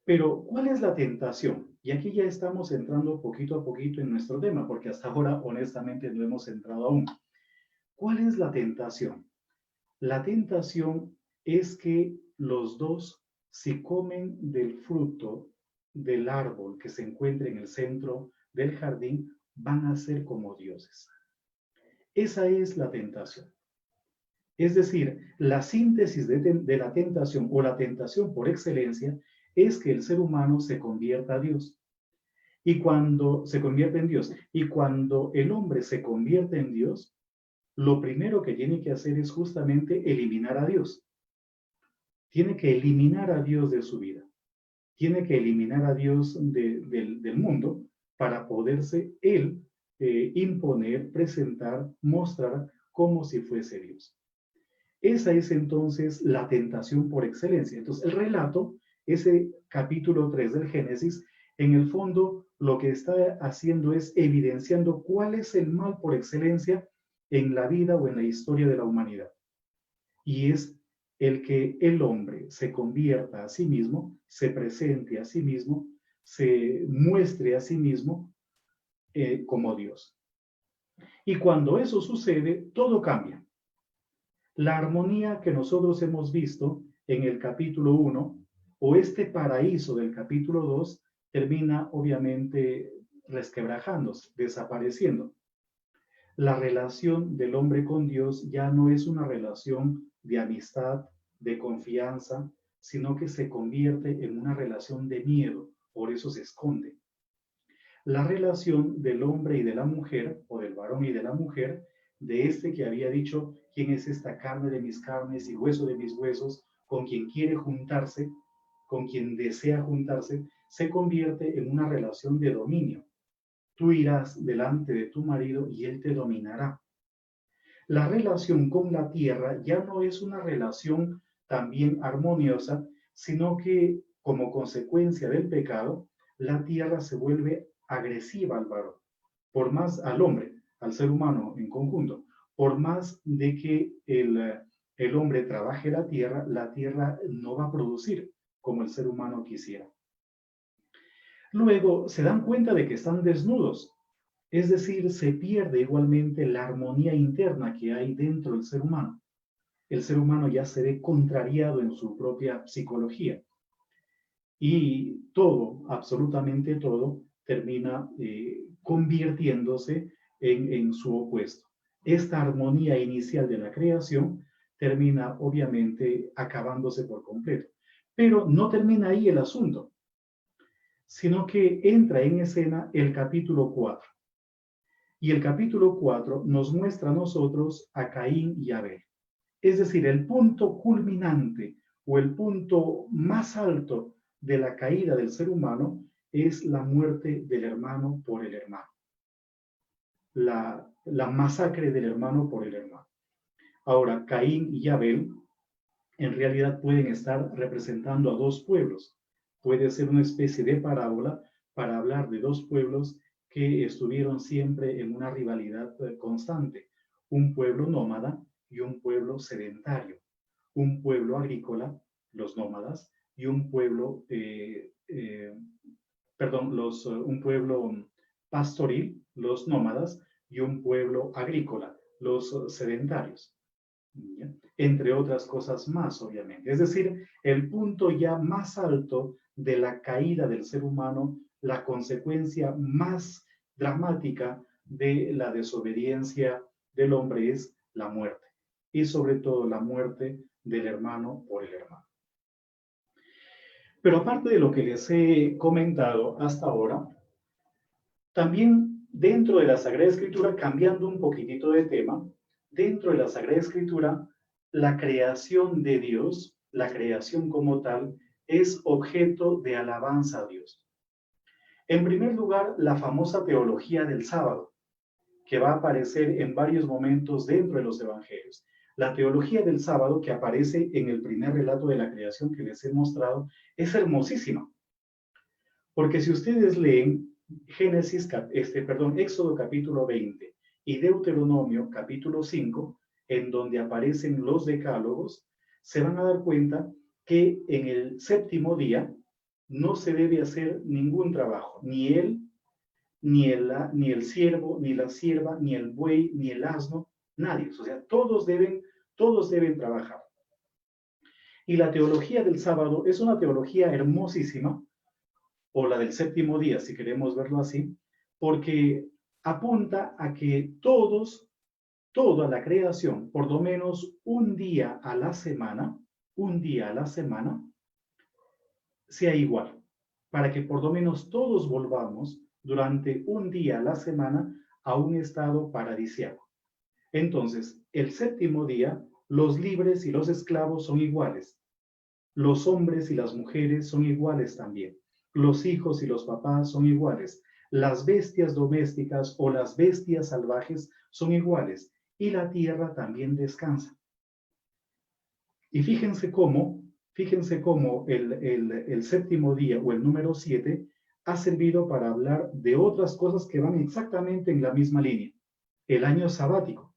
Pero, ¿cuál es la tentación? Y aquí ya estamos entrando poquito a poquito en nuestro tema, porque hasta ahora, honestamente, no hemos entrado aún. ¿Cuál es la tentación? La tentación es que los dos, si comen del fruto del árbol que se encuentra en el centro del jardín, van a ser como dioses. Esa es la tentación. Es decir, la síntesis de la tentación o la tentación por excelencia es que el ser humano se convierta a Dios. Y cuando se convierte en Dios, y cuando el hombre se convierte en Dios, lo primero que tiene que hacer es justamente eliminar a Dios. Tiene que eliminar a Dios de su vida. Tiene que eliminar a Dios del mundo para poderse él imponer, presentar, mostrar como si fuese Dios. Esa es entonces la tentación por excelencia. Entonces el relato, ese capítulo 3 del Génesis, en el fondo lo que está haciendo es evidenciando cuál es el mal por excelencia en la vida o en la historia de la humanidad. Y es el que el hombre se convierta a sí mismo, se presente a sí mismo, se muestre a sí mismo como Dios. Y cuando eso sucede, todo cambia. La armonía que nosotros hemos visto en el capítulo 1 o este paraíso del capítulo 2 termina obviamente resquebrajándose, desapareciendo. La relación del hombre con Dios ya no es una relación de amistad, de confianza, sino que se convierte en una relación de miedo, por eso se esconde. La relación del hombre y de la mujer, o del varón y de la mujer, de este que había dicho, ¿quién es esta carne de mis carnes y hueso de mis huesos? Con quien quiere juntarse, con quien desea juntarse, se convierte en una relación de dominio. Tú irás delante de tu marido y él te dominará. La relación con la tierra ya no es una relación también armoniosa, sino que como consecuencia del pecado, la tierra se vuelve agresiva al varón, por más al hombre, al ser humano en conjunto, por más de que el hombre trabaje la tierra no va a producir como el ser humano quisiera. Luego se dan cuenta de que están desnudos, es decir, se pierde igualmente la armonía interna que hay dentro del ser humano. El ser humano ya se ve contrariado en su propia psicología y todo, absolutamente todo, termina convirtiéndose en su opuesto. Esta armonía inicial de la creación termina obviamente acabándose por completo. Pero no termina ahí el asunto, sino que entra en escena el capítulo 4. Y el capítulo 4 nos muestra a nosotros a Caín y Abel. Es decir, el punto culminante o el punto más alto de la caída del ser humano es la muerte del hermano por el hermano. La masacre del hermano por el hermano. Ahora, Caín y Abel en realidad pueden estar representando a dos pueblos. Puede ser una especie de parábola para hablar de dos pueblos que estuvieron siempre en una rivalidad constante. Un pueblo nómada y un pueblo sedentario. Un pueblo agrícola, los nómadas, y un pueblo, un pueblo pastoril, los nómadas, y un pueblo agrícola, los sedentarios. Entre otras cosas más, obviamente. Es decir, el punto ya más alto de la caída del ser humano, la consecuencia más dramática de la desobediencia del hombre es la muerte. Y sobre todo la muerte del hermano por el hermano. Pero aparte de lo que les he comentado hasta ahora, también dentro de la Sagrada Escritura, cambiando un poquitito de tema, dentro de la Sagrada Escritura, la creación de Dios, la creación como tal, es objeto de alabanza a Dios. En primer lugar, la famosa teología del sábado, que va a aparecer en varios momentos dentro de los evangelios. La teología del sábado, que aparece en el primer relato de la creación que les he mostrado, es hermosísima. Porque si ustedes leen Éxodo capítulo 20 y Deuteronomio capítulo 5, en donde aparecen los decálogos, se van a dar cuenta que en el séptimo día no se debe hacer ningún trabajo, ni el siervo, ni la sierva, ni el buey, ni el asno, nadie. O sea, todos deben trabajar. Y la teología del sábado es una teología hermosísima, o la del séptimo día, si queremos verlo así, porque apunta a que toda la creación, por lo menos un día a la semana, sea igual, para que por lo menos todos volvamos durante un día a la semana a un estado paradisíaco. Entonces, el séptimo día, los libres y los esclavos son iguales. Los hombres y las mujeres son iguales también. Los hijos y los papás son iguales. Las bestias domésticas o las bestias salvajes son iguales. Y la tierra también descansa. Y fíjense cómo el séptimo día o el número 7 ha servido para hablar de otras cosas que van exactamente en la misma línea. El año sabático,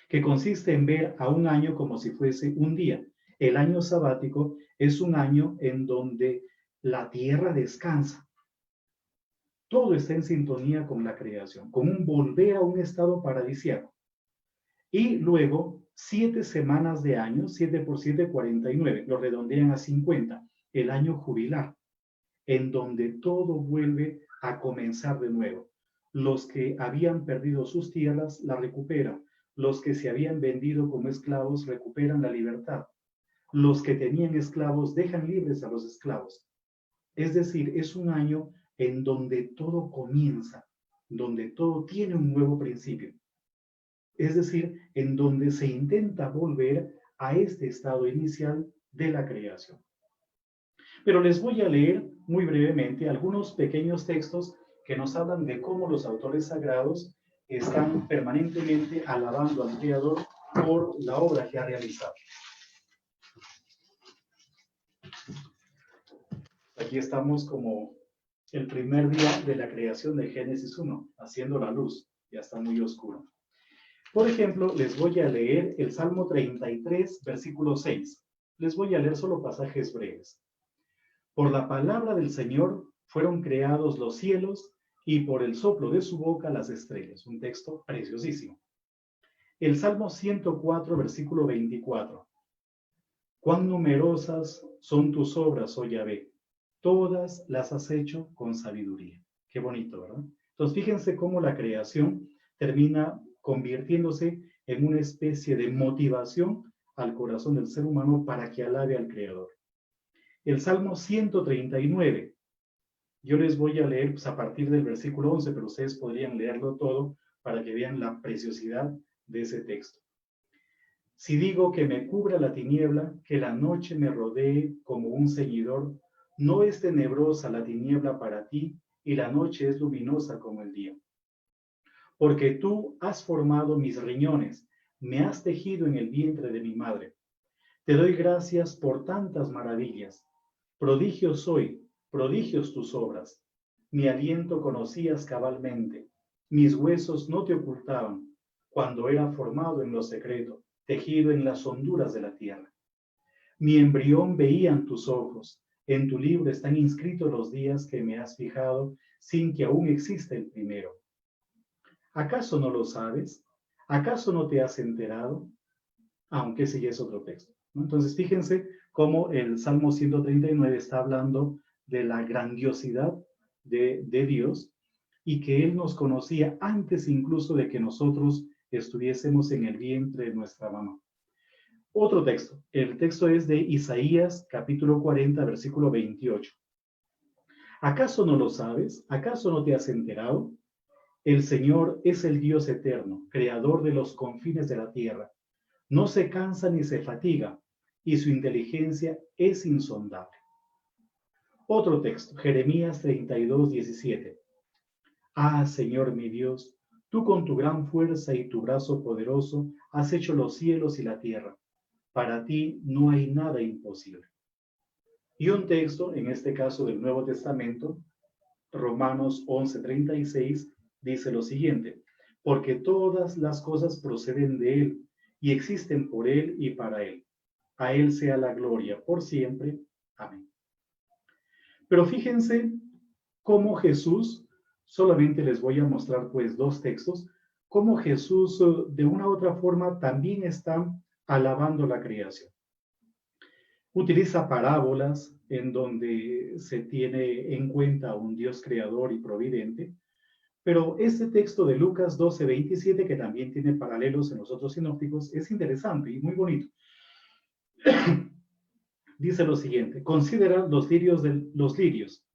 que consiste en ver a un año como si fuese un día. El año sabático es un año en donde la tierra descansa. Todo está en sintonía con la creación, con un volver a un estado paradisíaco. Y luego 7 semanas de año, 7 por 7, 49, lo redondean a 50, el año jubilar, en donde todo vuelve a comenzar de nuevo. Los que habían perdido sus tierras la recuperan. Los que se habían vendido como esclavos recuperan la libertad. Los que tenían esclavos dejan libres a los esclavos. Es decir, es un año en donde todo comienza, donde todo tiene un nuevo principio. Es decir, en donde se intenta volver a este estado inicial de la creación. Pero les voy a leer muy brevemente algunos pequeños textos que nos hablan de cómo los autores sagrados están permanentemente alabando al Creador por la obra que ha realizado. Aquí estamos como el primer día de la creación de Génesis 1, haciendo la luz, ya está muy oscuro. Por ejemplo, les voy a leer el Salmo 33, versículo 6. Les voy a leer solo pasajes breves. Por la palabra del Señor fueron creados los cielos y por el soplo de su boca las estrellas. Un texto preciosísimo. El Salmo 104, versículo 24. Cuán numerosas son tus obras, oh Yahvé. Todas las has hecho con sabiduría. Qué bonito, ¿verdad? Entonces, fíjense cómo la creación termina convirtiéndose en una especie de motivación al corazón del ser humano para que alabe al Creador. El Salmo 139, yo les voy a leer pues, a partir del versículo 11, pero ustedes podrían leerlo todo para que vean la preciosidad de ese texto. Si digo que me cubra la tiniebla, que la noche me rodee como un ceñidor, no es tenebrosa la tiniebla para ti, y la noche es luminosa como el día. Porque tú has formado mis riñones, me has tejido en el vientre de mi madre. Te doy gracias por tantas maravillas. Prodigios soy, prodigios tus obras. Mi aliento conocías cabalmente. Mis huesos no te ocultaban, cuando era formado en lo secreto, tejido en las honduras de la tierra. Mi embrión veían tus ojos. En tu libro están inscritos los días que me has fijado, sin que aún exista el primero. ¿Acaso no lo sabes? ¿Acaso no te has enterado? Aunque ese ya es otro texto, ¿no? Entonces, fíjense cómo el Salmo 139 está hablando de la grandiosidad de Dios y que Él nos conocía antes incluso de que nosotros estuviésemos en el vientre de nuestra mamá. Otro texto, el texto es de Isaías capítulo 40, versículo 28. ¿Acaso no lo sabes? ¿Acaso no te has enterado? El Señor es el Dios eterno, creador de los confines de la tierra. No se cansa ni se fatiga, y su inteligencia es insondable. Otro texto, Jeremías 32, 17. Ah, Señor mi Dios, tú con tu gran fuerza y tu brazo poderoso has hecho los cielos y la tierra. Para ti no hay nada imposible. Y un texto, en este caso del Nuevo Testamento, Romanos 11, 36, dice lo siguiente: porque todas las cosas proceden de Él, y existen por Él y para Él. A Él sea la gloria por siempre. Amén. Pero fíjense cómo Jesús, solamente les voy a mostrar pues dos textos, cómo Jesús de una u otra forma también está alabando la creación. Utiliza parábolas en donde se tiene en cuenta a un Dios creador y providente, pero este texto de Lucas 12, 27, que también tiene paralelos en los otros sinópticos, es interesante y muy bonito. Dice lo siguiente: considera los lirios,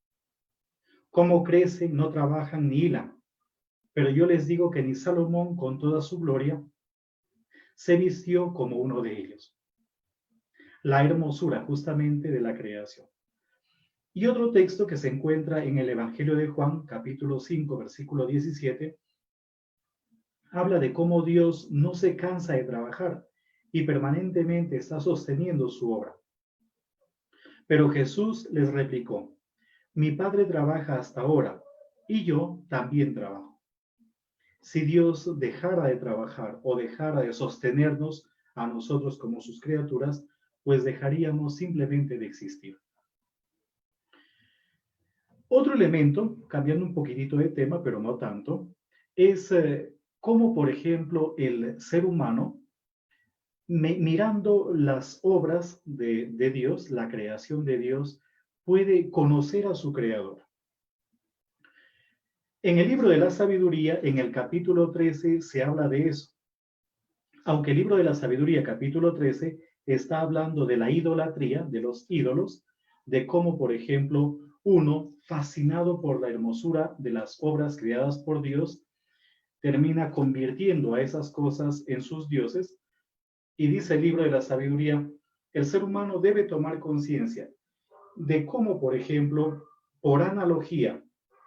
cómo crecen, no trabajan ni hilan, pero yo les digo que ni Salomón con toda su gloria se vistió como uno de ellos. La hermosura justamente de la creación. Y otro texto que se encuentra en el Evangelio de Juan, capítulo 5, versículo 17, habla de cómo Dios no se cansa de trabajar y permanentemente está sosteniendo su obra. Pero Jesús les replicó: mi Padre trabaja hasta ahora y yo también trabajo. Si Dios dejara de trabajar o dejara de sostenernos a nosotros como sus criaturas, pues dejaríamos simplemente de existir. Otro elemento, cambiando un poquitito de tema, pero no tanto, es cómo, por ejemplo, el ser humano, mirando las obras de Dios, la creación de Dios, puede conocer a su creador. En el libro de la sabiduría, en el capítulo 13, se habla de eso. Aunque el libro de la sabiduría, capítulo 13, está hablando de la idolatría, de los ídolos, de cómo, por ejemplo, uno, fascinado por la hermosura de las obras creadas por Dios, termina convirtiendo a esas cosas en sus dioses. Y dice el libro de la sabiduría, el ser humano debe tomar conciencia de cómo, por ejemplo, por analogía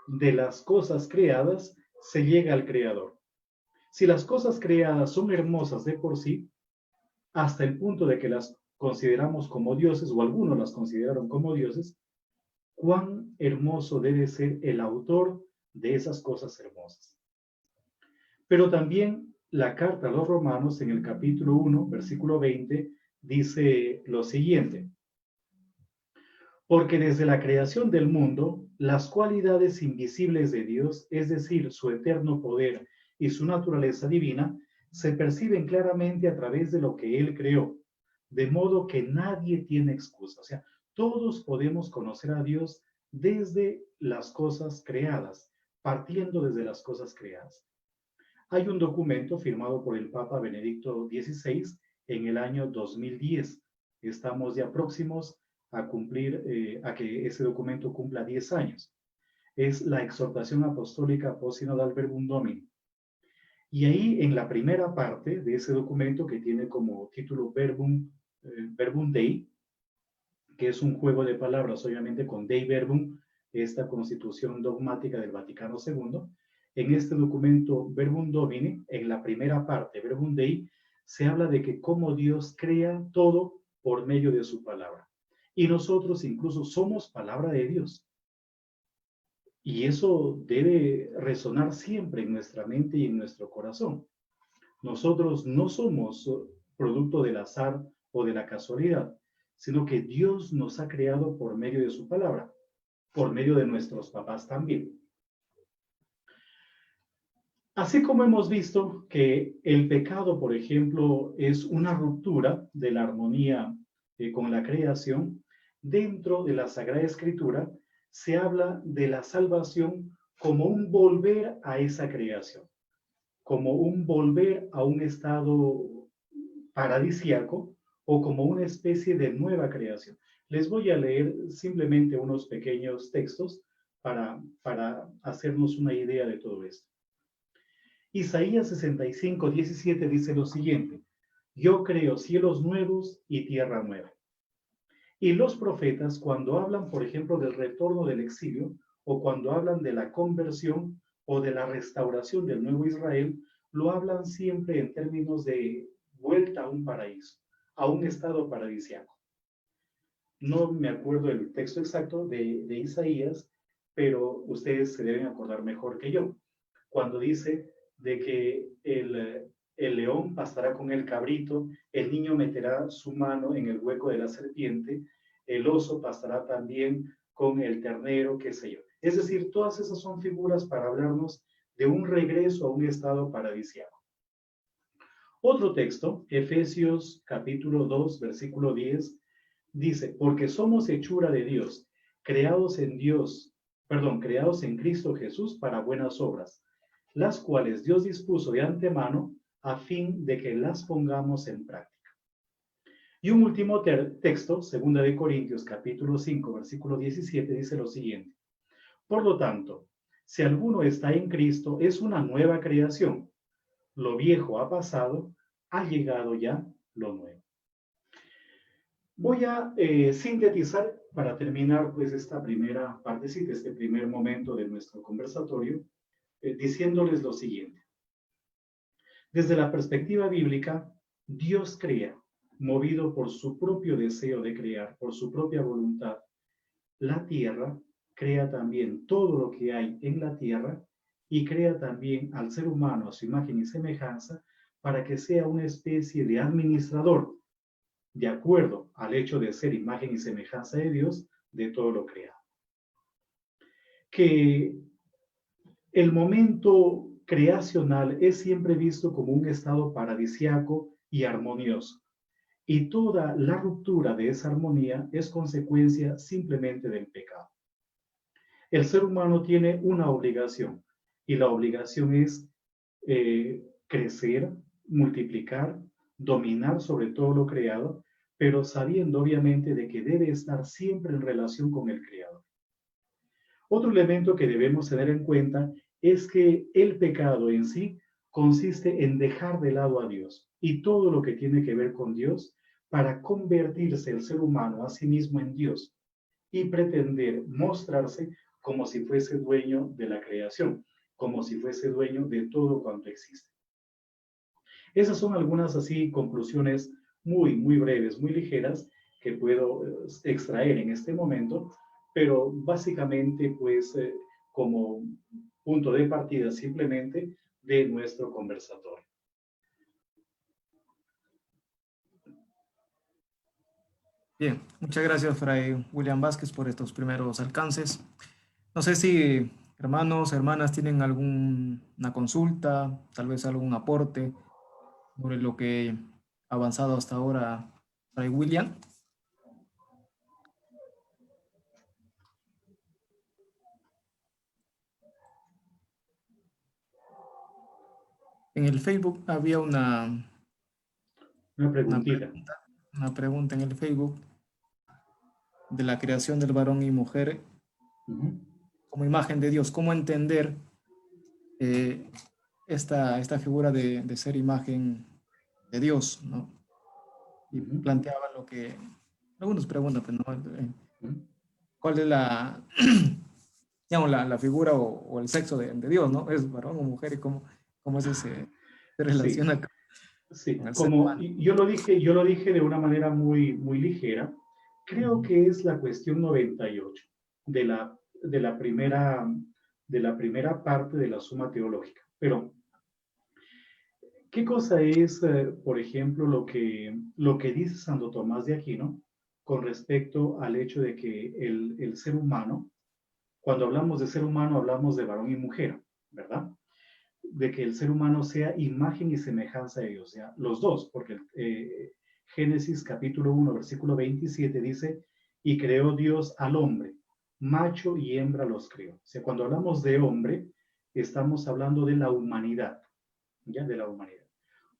de las cosas creadas, se llega al creador. Si las cosas creadas son hermosas de por sí, hasta el punto de que las consideramos como dioses, o algunos las consideraron como dioses, cuán hermoso debe ser el autor de esas cosas hermosas. Pero también la carta a los Romanos, en el capítulo 1, versículo 20, dice lo siguiente: porque desde la creación del mundo, las cualidades invisibles de Dios, es decir, su eterno poder y su naturaleza divina, se perciben claramente a través de lo que Él creó, de modo que nadie tiene excusa. O sea, todos podemos conocer a Dios desde las cosas creadas, partiendo desde las cosas creadas. Hay un documento firmado por el Papa Benedicto XVI en el año 2010. Estamos ya próximos a cumplir, a que ese documento cumpla 10 años. Es la exhortación apostólica post-sinodal Verbum Domini. Y ahí, en la primera parte de ese documento, que tiene como título Verbum Dei, que es un juego de palabras, obviamente, con Dei Verbum, esta constitución dogmática del Vaticano II, en este documento Verbum Domini, en la primera parte, Verbum Dei, se habla de que cómo Dios crea todo por medio de su palabra. Y nosotros incluso somos palabra de Dios. Y eso debe resonar siempre en nuestra mente y en nuestro corazón. Nosotros no somos producto del azar o de la casualidad, sino que Dios nos ha creado por medio de su palabra, por medio de nuestros papás también. Así como hemos visto que el pecado, por ejemplo, es una ruptura de la armonía con la creación, dentro de la Sagrada Escritura se habla de la salvación como un volver a esa creación, como un volver a un estado paradisíaco o como una especie de nueva creación. Les voy a leer simplemente unos pequeños textos para hacernos una idea de todo esto. Isaías 65, 17 dice lo siguiente: yo creo cielos nuevos y tierra nueva. Y los profetas, cuando hablan, por ejemplo, del retorno del exilio, o cuando hablan de la conversión o de la restauración del nuevo Israel, lo hablan siempre en términos de vuelta a un paraíso, a un estado paradisíaco. No me acuerdo el texto exacto de Isaías, pero ustedes se deben acordar mejor que yo, cuando dice de que el león pastará con el cabrito, el niño meterá su mano en el hueco de la serpiente, el oso pastará también con el ternero, qué sé yo. Es decir, todas esas son figuras para hablarnos de un regreso a un estado paradisíaco. Otro texto, Efesios capítulo 2, versículo 10, dice: porque somos hechura de Dios, creados en Cristo Jesús para buenas obras, las cuales Dios dispuso de antemano a fin de que las pongamos en práctica. Y un último texto, 2 de Corintios capítulo 5, versículo 17, dice lo siguiente: por lo tanto, si alguno está en Cristo, es una nueva creación. Lo viejo ha pasado, ha llegado ya lo nuevo. Voy a sintetizar para terminar pues esta primera partecita, este primer momento de nuestro conversatorio, diciéndoles lo siguiente. Desde la perspectiva bíblica, Dios crea, movido por su propio deseo de crear, por su propia voluntad, la tierra, crea también todo lo que hay en la tierra y crea también al ser humano a su imagen y semejanza para que sea una especie de administrador, de acuerdo al hecho de ser imagen y semejanza de Dios, de todo lo creado. Que el momento creacional es siempre visto como un estado paradisiaco y armonioso. Y toda la ruptura de esa armonía es consecuencia simplemente del pecado. El ser humano tiene una obligación, y la obligación es crecer, multiplicar, dominar sobre todo lo creado, pero sabiendo obviamente de que debe estar siempre en relación con el Creador. Otro elemento que debemos tener en cuenta es que el pecado en sí consiste en dejar de lado a Dios y todo lo que tiene que ver con Dios para convertirse el ser humano a sí mismo en Dios y pretender mostrarse como si fuese dueño de la creación, como si fuese dueño de todo cuanto existe. Esas son algunas así conclusiones muy breves, muy ligeras que puedo extraer en este momento, pero básicamente pues como punto de partida simplemente de nuestro conversatorio. Bien, muchas gracias, Fray William Vázquez, por estos primeros alcances. No sé si hermanos, hermanas tienen alguna consulta, tal vez algún aporte sobre lo que ha avanzado hasta ahora, Fray William. En el Facebook había una pregunta en el Facebook de la creación del varón y mujer como imagen de Dios. ¿Cómo entender esta figura de ser imagen de Dios, ¿no? Y planteaba lo que algunos preguntan, pues, ¿no? ¿Cuál es digamos, la figura o el sexo de Dios, ¿no? ¿Es varón o mujer? ¿Y cómo eso se relaciona con el ser humano? Yo lo dije de una manera muy ligera. Creo que es la cuestión 98 de la primera parte de la Suma Teológica. Pero, ¿qué cosa es, por ejemplo, lo que dice Santo Tomás de Aquino con respecto al hecho de que el ser humano, cuando hablamos de ser humano, hablamos de varón y mujer, ¿verdad? De que el ser humano sea imagen y semejanza de Dios, ¿ya? Los dos, porque Génesis capítulo 1, versículo 27 dice, y creó Dios al hombre, macho y hembra los creó. O sea, cuando hablamos de hombre, estamos hablando de la humanidad, ¿ya? De la humanidad.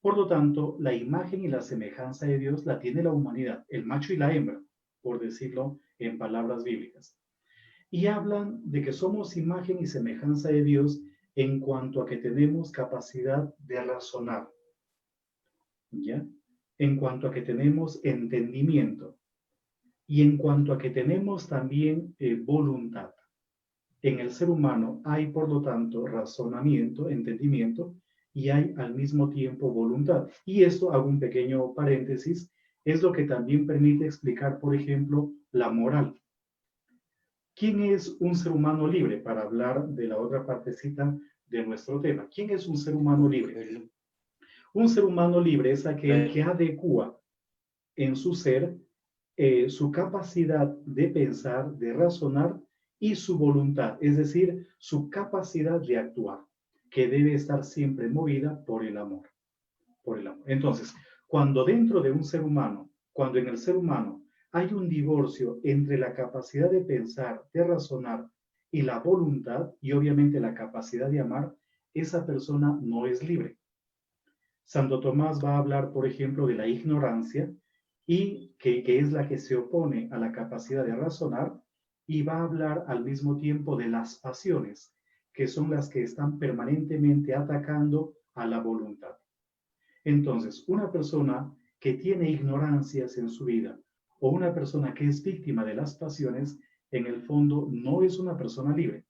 Por lo tanto, la imagen y la semejanza de Dios la tiene la humanidad, el macho y la hembra, por decirlo en palabras bíblicas. Y hablan de que somos imagen y semejanza de Dios en cuanto a que tenemos capacidad de razonar, ¿ya? En cuanto a que tenemos entendimiento y en cuanto a que tenemos también voluntad. En el ser humano hay, por lo tanto, razonamiento, entendimiento, y hay al mismo tiempo voluntad. Y esto, hago un pequeño paréntesis, es lo que también permite explicar, por ejemplo, la moral. ¿Quién es un ser humano libre? Para hablar de la otra partecita de nuestro tema. ¿Quién es un ser humano libre? Un ser humano libre es aquel que adecua en su ser su capacidad de pensar, de razonar y su voluntad, es decir, su capacidad de actuar, que debe estar siempre movida por el amor. Por el amor. Entonces, cuando dentro de un ser humano, cuando en el ser humano hay un divorcio entre la capacidad de pensar, de razonar y la voluntad, y obviamente la capacidad de amar, esa persona no es libre. Santo Tomás va a hablar, por ejemplo, de la ignorancia, y que es la que se opone a la capacidad de razonar, y va a hablar al mismo tiempo de las pasiones, que son las que están permanentemente atacando a la voluntad. Entonces, una persona que tiene ignorancias en su vida o una persona que es víctima de las pasiones, en el fondo no es una persona libre,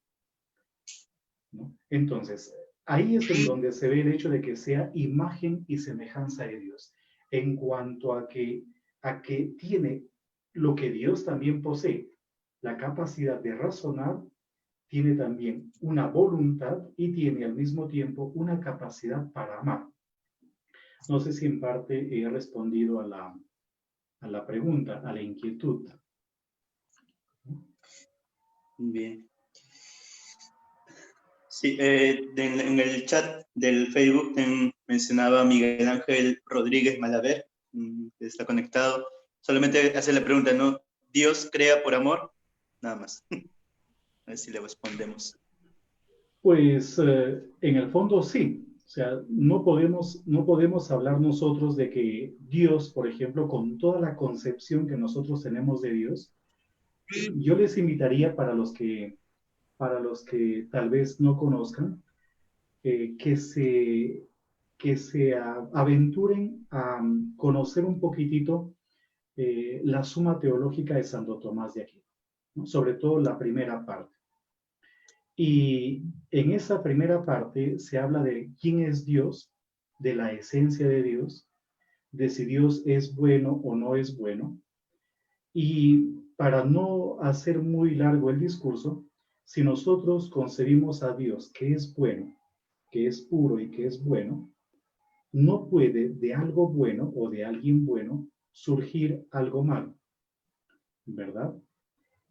¿no? Entonces, ahí es en donde se ve el hecho de que sea imagen y semejanza de Dios, en cuanto a que tiene lo que Dios también posee, la capacidad de razonar, tiene también una voluntad y tiene al mismo tiempo una capacidad para amar. No sé si en parte he respondido a la pregunta, a la inquietud. Bien. Sí, en el chat del Facebook mencionaba Miguel Ángel Rodríguez Malaver, que está conectado. Solamente hace la pregunta, ¿no? ¿Dios crea por amor? Nada más. A ver si le respondemos. Pues en el fondo sí. O sea, no podemos hablar nosotros de que Dios, por ejemplo, con toda la concepción que nosotros tenemos de Dios, yo les invitaría para los que tal vez no conozcan, que se aventuren a conocer un poquitito la Suma Teológica de Santo Tomás de Aquino, ¿no? Sobre todo la primera parte. Y en esa primera parte se habla de quién es Dios, de la esencia de Dios, de si Dios es bueno o no es bueno. Y para no hacer muy largo el discurso, si nosotros concebimos a Dios que es bueno, que es puro y que es bueno, no puede de algo bueno o de alguien bueno surgir algo malo, ¿verdad?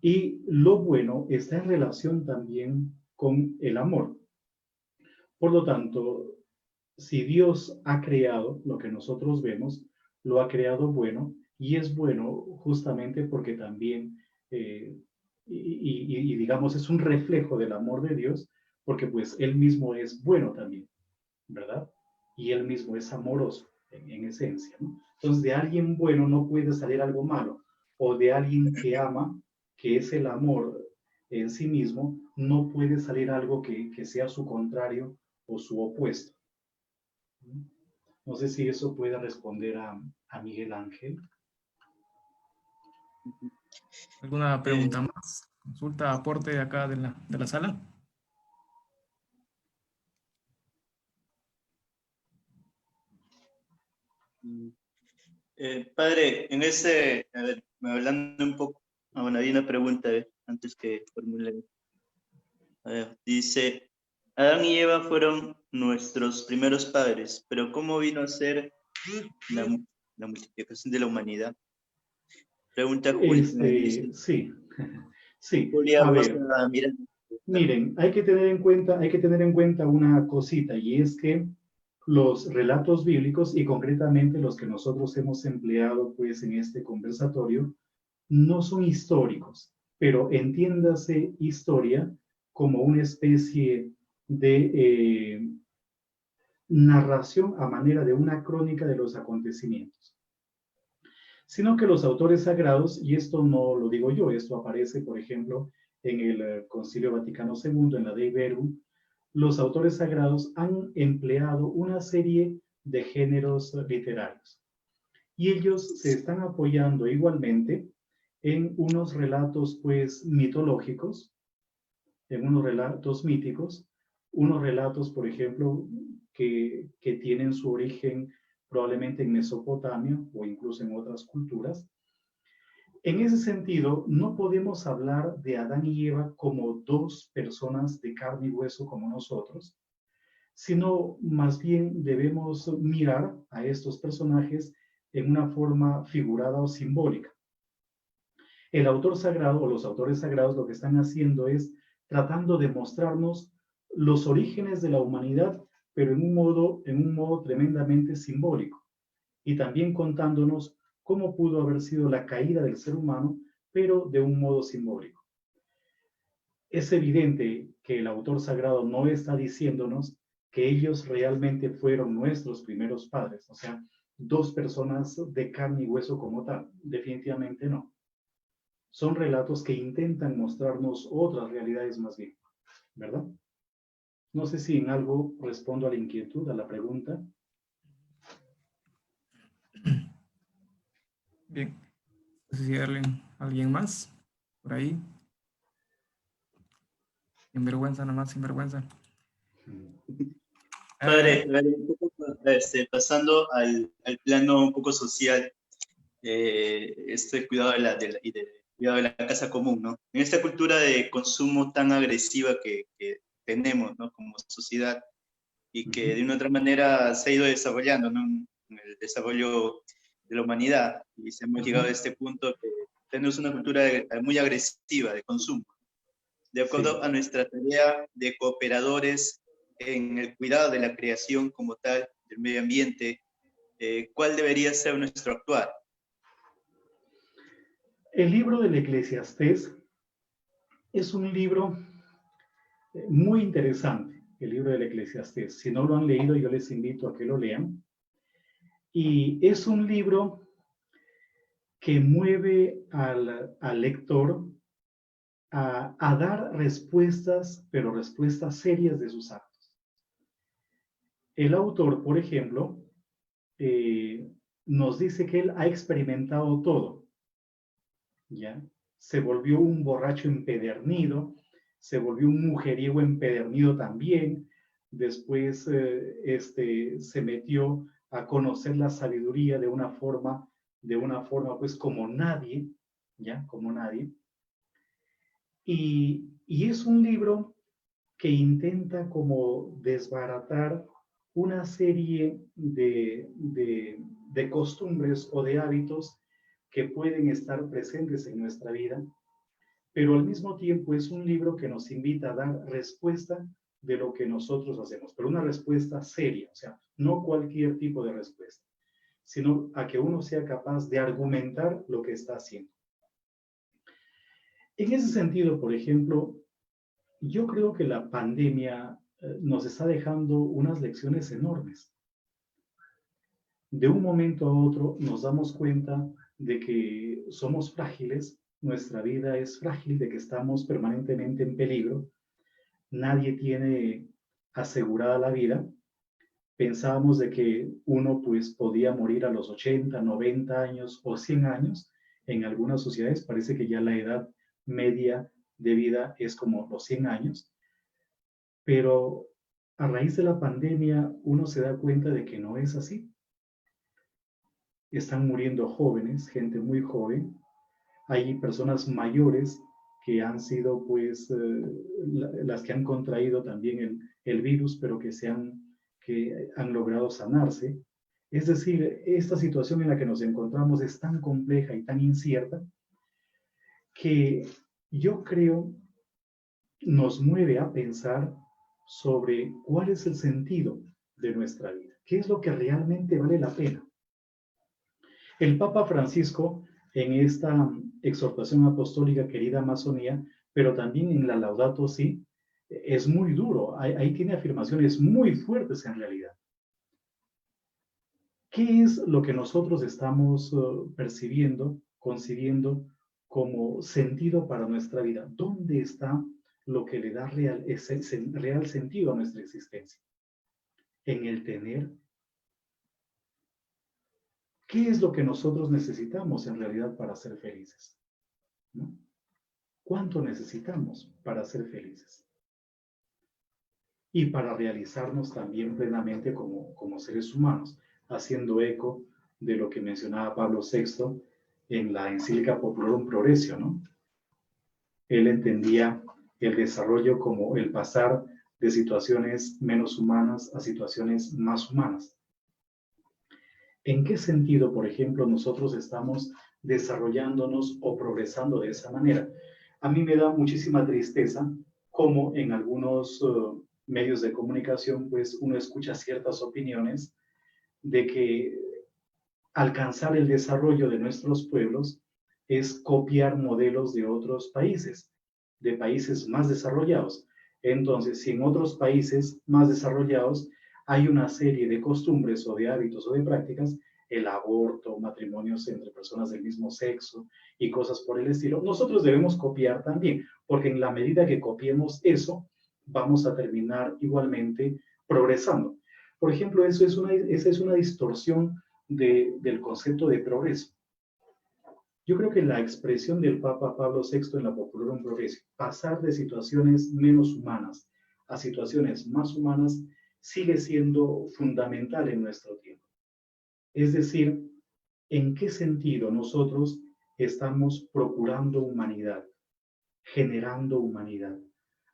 Y lo bueno está en relación también con el amor. Por lo tanto, si Dios ha creado lo que nosotros vemos, lo ha creado bueno, y es bueno justamente porque también, digamos, es un reflejo del amor de Dios, porque pues Él mismo es bueno también, ¿verdad? Y Él mismo es amoroso en esencia, ¿no? Entonces, de alguien bueno no puede salir algo malo, o de alguien que ama, que es el amor en sí mismo, no puede salir algo que sea su contrario o su opuesto. No sé si eso puede responder a Miguel Ángel. ¿Alguna pregunta más? Consulta, aporte acá de la sala. Padre, en ese, a ver, hablando un poco, bueno, hay una pregunta antes que formule. A ver, dice, Adán y Eva fueron nuestros primeros padres, pero ¿cómo vino a ser la multiplicación de la humanidad? Pregunta Julia. Sí, sí. Julia, A ver, mira. miren, hay que tener en cuenta una cosita, y es que los relatos bíblicos, y concretamente los que nosotros hemos empleado pues en este conversatorio, no son históricos, pero entiéndase historia como una especie de narración a manera de una crónica de los acontecimientos. Sino que los autores sagrados, y esto no lo digo yo, esto aparece, por ejemplo, en el Concilio Vaticano II, en la Dei Verbum, los autores sagrados han empleado una serie de géneros literarios. Y ellos se están apoyando igualmente en unos relatos, pues, mitológicos, en unos relatos míticos, unos relatos, por ejemplo, que tienen su origen probablemente en Mesopotamia o incluso en otras culturas. En ese sentido, no podemos hablar de Adán y Eva como dos personas de carne y hueso como nosotros, sino más bien debemos mirar a estos personajes en una forma figurada o simbólica. El autor sagrado o los autores sagrados lo que están haciendo es tratando de mostrarnos los orígenes de la humanidad, pero en un modo tremendamente simbólico, y también contándonos cómo pudo haber sido la caída del ser humano, pero de un modo simbólico. Es evidente que el autor sagrado no está diciéndonos que ellos realmente fueron nuestros primeros padres, o sea, dos personas de carne y hueso como tal. Definitivamente no. Son relatos que intentan mostrarnos otras realidades más bien, ¿verdad? No sé si en algo respondo a la inquietud, a la pregunta. Bien. No sé si hay alguien más por ahí. Sin vergüenza nomás, sin vergüenza. Padre, pasando al plano un poco social, cuidado cuidado de la casa común, ¿no? En esta cultura de consumo tan agresiva que tenemos, ¿no? Como sociedad, y que de una otra manera se ha ido desarrollando, ¿no? En el desarrollo de la humanidad, y hemos llegado a este punto que tenemos una cultura muy agresiva de consumo. de acuerdo a nuestra tarea de cooperadores en el cuidado de la creación como tal, del medio ambiente, ¿cuál debería ser nuestro actuar? El libro del Eclesiastés es un libro muy interesante, el libro del Eclesiastés. Si no lo han leído, yo les invito a que lo lean. Y es un libro que mueve al lector a dar respuestas, pero respuestas serias de sus actos. El autor, por ejemplo, nos dice que él ha experimentado todo, ¿ya? Se volvió un borracho empedernido, se volvió un mujeriego empedernido también, después se metió a conocer la sabiduría de una forma pues como nadie, ¿ya? Como nadie. Y es un libro que intenta como desbaratar una serie de costumbres o de hábitos que pueden estar presentes en nuestra vida, pero al mismo tiempo es un libro que nos invita a dar respuesta de lo que nosotros hacemos, pero una respuesta seria, o sea, no cualquier tipo de respuesta, sino a que uno sea capaz de argumentar lo que está haciendo. En ese sentido, por ejemplo, yo creo que la pandemia nos está dejando unas lecciones enormes. De un momento a otro nos damos cuenta de que somos frágiles, nuestra vida es frágil, de que estamos permanentemente en peligro. Nadie tiene asegurada la vida. Pensábamos de que uno pues podía morir a los 80, 90 años o 100 años. En algunas sociedades parece que ya la edad media de vida es como los 100 años. Pero a raíz de la pandemia uno se da cuenta de que no es así. Están muriendo jóvenes, gente muy joven. Hay personas mayores que han sido pues las que han contraído también el virus, pero que han logrado sanarse. Es decir, esta situación en la que nos encontramos es tan compleja y tan incierta que yo creo nos mueve a pensar sobre cuál es el sentido de nuestra vida, qué es lo que realmente vale la pena. El Papa Francisco, en esta exhortación apostólica Querida Amazonía, pero también en la Laudato Si, es muy duro, ahí tiene afirmaciones muy fuertes en realidad. ¿Qué es lo que nosotros estamos percibiendo, concibiendo como sentido para nuestra vida? ¿Dónde está lo que le da real sentido a nuestra existencia? ¿En el tener? ¿Qué es lo que nosotros necesitamos en realidad para ser felices? ¿No? ¿Cuánto necesitamos para ser felices? Y para realizarnos también plenamente como seres humanos, haciendo eco de lo que mencionaba Pablo VI en la encíclica Populorum Progressio, ¿no? Él entendía el desarrollo como el pasar de situaciones menos humanas a situaciones más humanas. ¿En qué sentido, por ejemplo, nosotros estamos desarrollándonos o progresando de esa manera? A mí me da muchísima tristeza cómo en algunos medios de comunicación, pues uno escucha ciertas opiniones de que alcanzar el desarrollo de nuestros pueblos es copiar modelos de otros países, de países más desarrollados. Entonces, si en otros países más desarrollados hay una serie de costumbres o de hábitos o de prácticas, el aborto, matrimonios entre personas del mismo sexo y cosas por el estilo, nosotros debemos copiar también, porque en la medida que copiemos eso, vamos a terminar igualmente progresando. Por ejemplo, esa es una distorsión del concepto de progreso. Yo creo que la expresión del Papa Pablo VI en la Populorum Progressio, pasar de situaciones menos humanas a situaciones más humanas, sigue siendo fundamental en nuestro tiempo. Es decir, ¿en qué sentido nosotros estamos procurando humanidad, generando humanidad,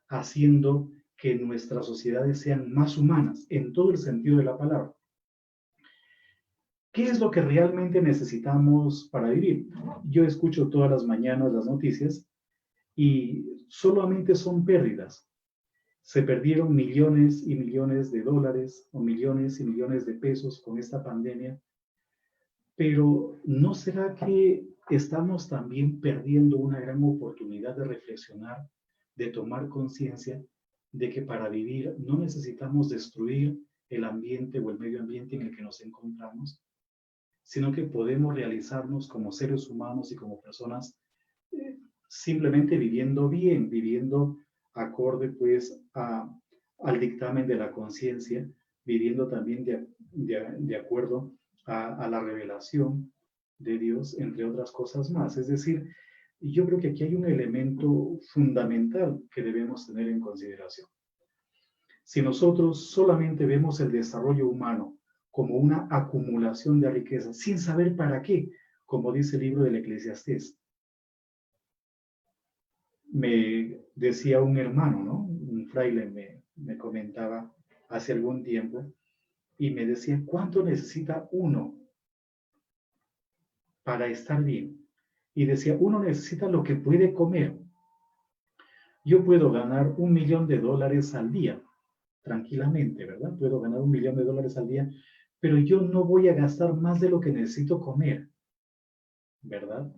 haciendo que nuestras sociedades sean más humanas en todo el sentido de la palabra? ¿Qué es lo que realmente necesitamos para vivir? Yo escucho todas las mañanas las noticias y solamente son pérdidas. Se perdieron millones y millones de dólares o millones y millones de pesos con esta pandemia, pero ¿no será que estamos también perdiendo una gran oportunidad de reflexionar, de tomar conciencia de que para vivir no necesitamos destruir el ambiente o el medio ambiente en el que nos encontramos, sino que podemos realizarnos como seres humanos y como personas simplemente viviendo bien, viviendo acorde pues al dictamen de la conciencia, viviendo también de acuerdo a la revelación de Dios, entre otras cosas más? Es decir, yo creo que aquí hay un elemento fundamental que debemos tener en consideración. Si nosotros solamente vemos el desarrollo humano como una acumulación de riqueza, sin saber para qué, como dice el libro del Eclesiastés, me decía un hermano, ¿no? Un fraile me comentaba hace algún tiempo y me decía, ¿cuánto necesita uno para estar bien? Y decía, uno necesita lo que puede comer. Yo puedo ganar $1.000.000 al día, tranquilamente, ¿verdad? Puedo ganar $1.000.000 al día, pero yo no voy a gastar más de lo que necesito comer, ¿verdad?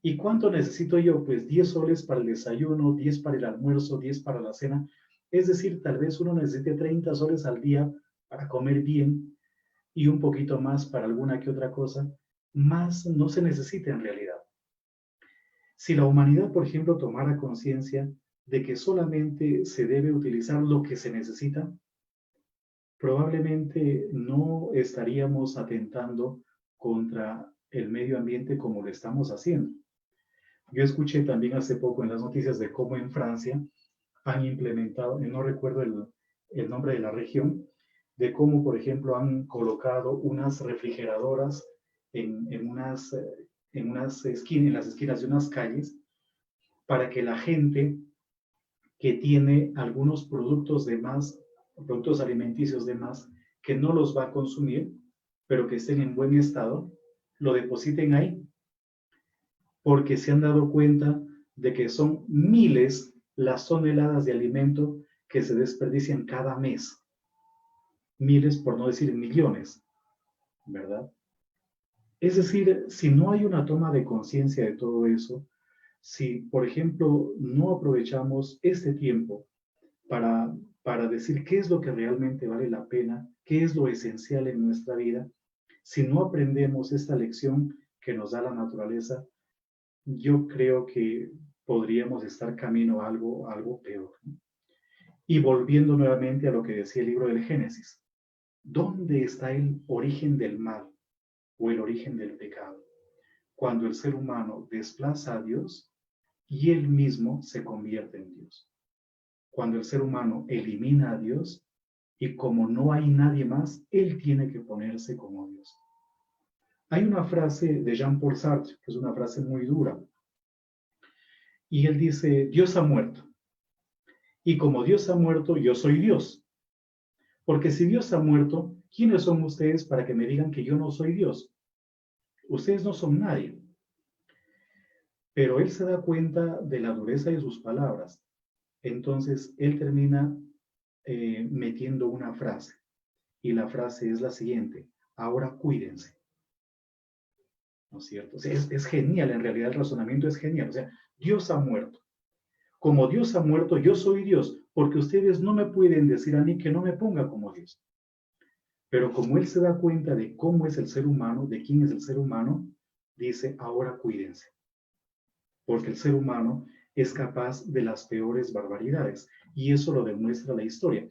¿Y cuánto necesito yo? Pues 10 soles para el desayuno, 10 para el almuerzo, 10 para la cena. Es decir, tal vez uno necesite 30 soles al día para comer bien y un poquito más para alguna que otra cosa. Más no se necesita en realidad. Si la humanidad, por ejemplo, tomara conciencia de que solamente se debe utilizar lo que se necesita, probablemente no estaríamos atentando contra el medio ambiente como lo estamos haciendo. Yo escuché también hace poco en las noticias de cómo en Francia han implementado, no recuerdo el nombre de la región, de cómo, por ejemplo, han colocado unas refrigeradoras en las esquinas de unas calles para que la gente que tiene algunos productos de más, productos alimenticios de más, que no los va a consumir, pero que estén en buen estado, lo depositen ahí, porque se han dado cuenta de que son miles las toneladas de alimento que se desperdician cada mes. Miles, por no decir millones, ¿verdad? Es decir, si no hay una toma de conciencia de todo eso, si, por ejemplo, no aprovechamos este tiempo para decir qué es lo que realmente vale la pena, qué es lo esencial en nuestra vida, si no aprendemos esta lección que nos da la naturaleza, yo creo que podríamos estar camino a algo peor. Y volviendo nuevamente a lo que decía el libro del Génesis, ¿dónde está el origen del mal o el origen del pecado? Cuando el ser humano desplaza a Dios y él mismo se convierte en Dios. Cuando el ser humano elimina a Dios y como no hay nadie más, él tiene que ponerse como Dios. Hay una frase de Jean-Paul Sartre, que es una frase muy dura, y él dice, Dios ha muerto. Y como Dios ha muerto, yo soy Dios. Porque si Dios ha muerto, ¿quiénes son ustedes para que me digan que yo no soy Dios? Ustedes no son nadie. Pero él se da cuenta de la dureza de sus palabras. Entonces, él termina metiendo una frase. Y la frase es la siguiente, ahora cuídense. ¿No es cierto? O sea, es genial, en realidad el razonamiento es genial. O sea, Dios ha muerto. Como Dios ha muerto, yo soy Dios, porque ustedes no me pueden decir a mí que no me ponga como Dios. Pero como él se da cuenta de cómo es el ser humano, de quién es el ser humano, dice, ahora cuídense. Porque el ser humano es capaz de las peores barbaridades. Y eso lo demuestra la historia.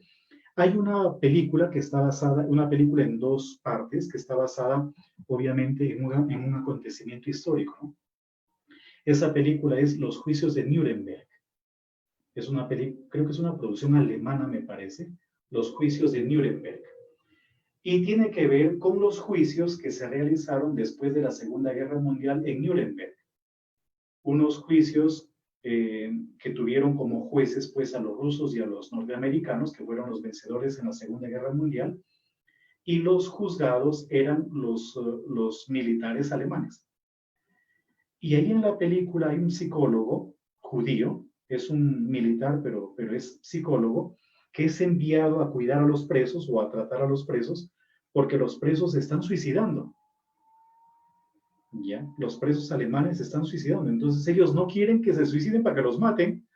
Hay una película que está basada, una película en dos partes, que está basada obviamente en un acontecimiento histórico, ¿no? Esa película es Los Juicios de Nuremberg. Es una película, creo que es una producción alemana, me parece, Los Juicios de Nuremberg. Y tiene que ver con los juicios que se realizaron después de la Segunda Guerra Mundial en Nuremberg. Unos juicios que tuvieron como jueces pues a los rusos y a los norteamericanos, que fueron los vencedores en la Segunda Guerra Mundial, y los juzgados eran los militares alemanes. Y ahí en la película hay un psicólogo judío, es un militar, pero es psicólogo, que es enviado a cuidar a los presos o a tratar a los presos, porque los presos se están suicidando. ¿Ya? Los presos alemanes se están suicidando. Entonces ellos no quieren que se suiciden para que los maten,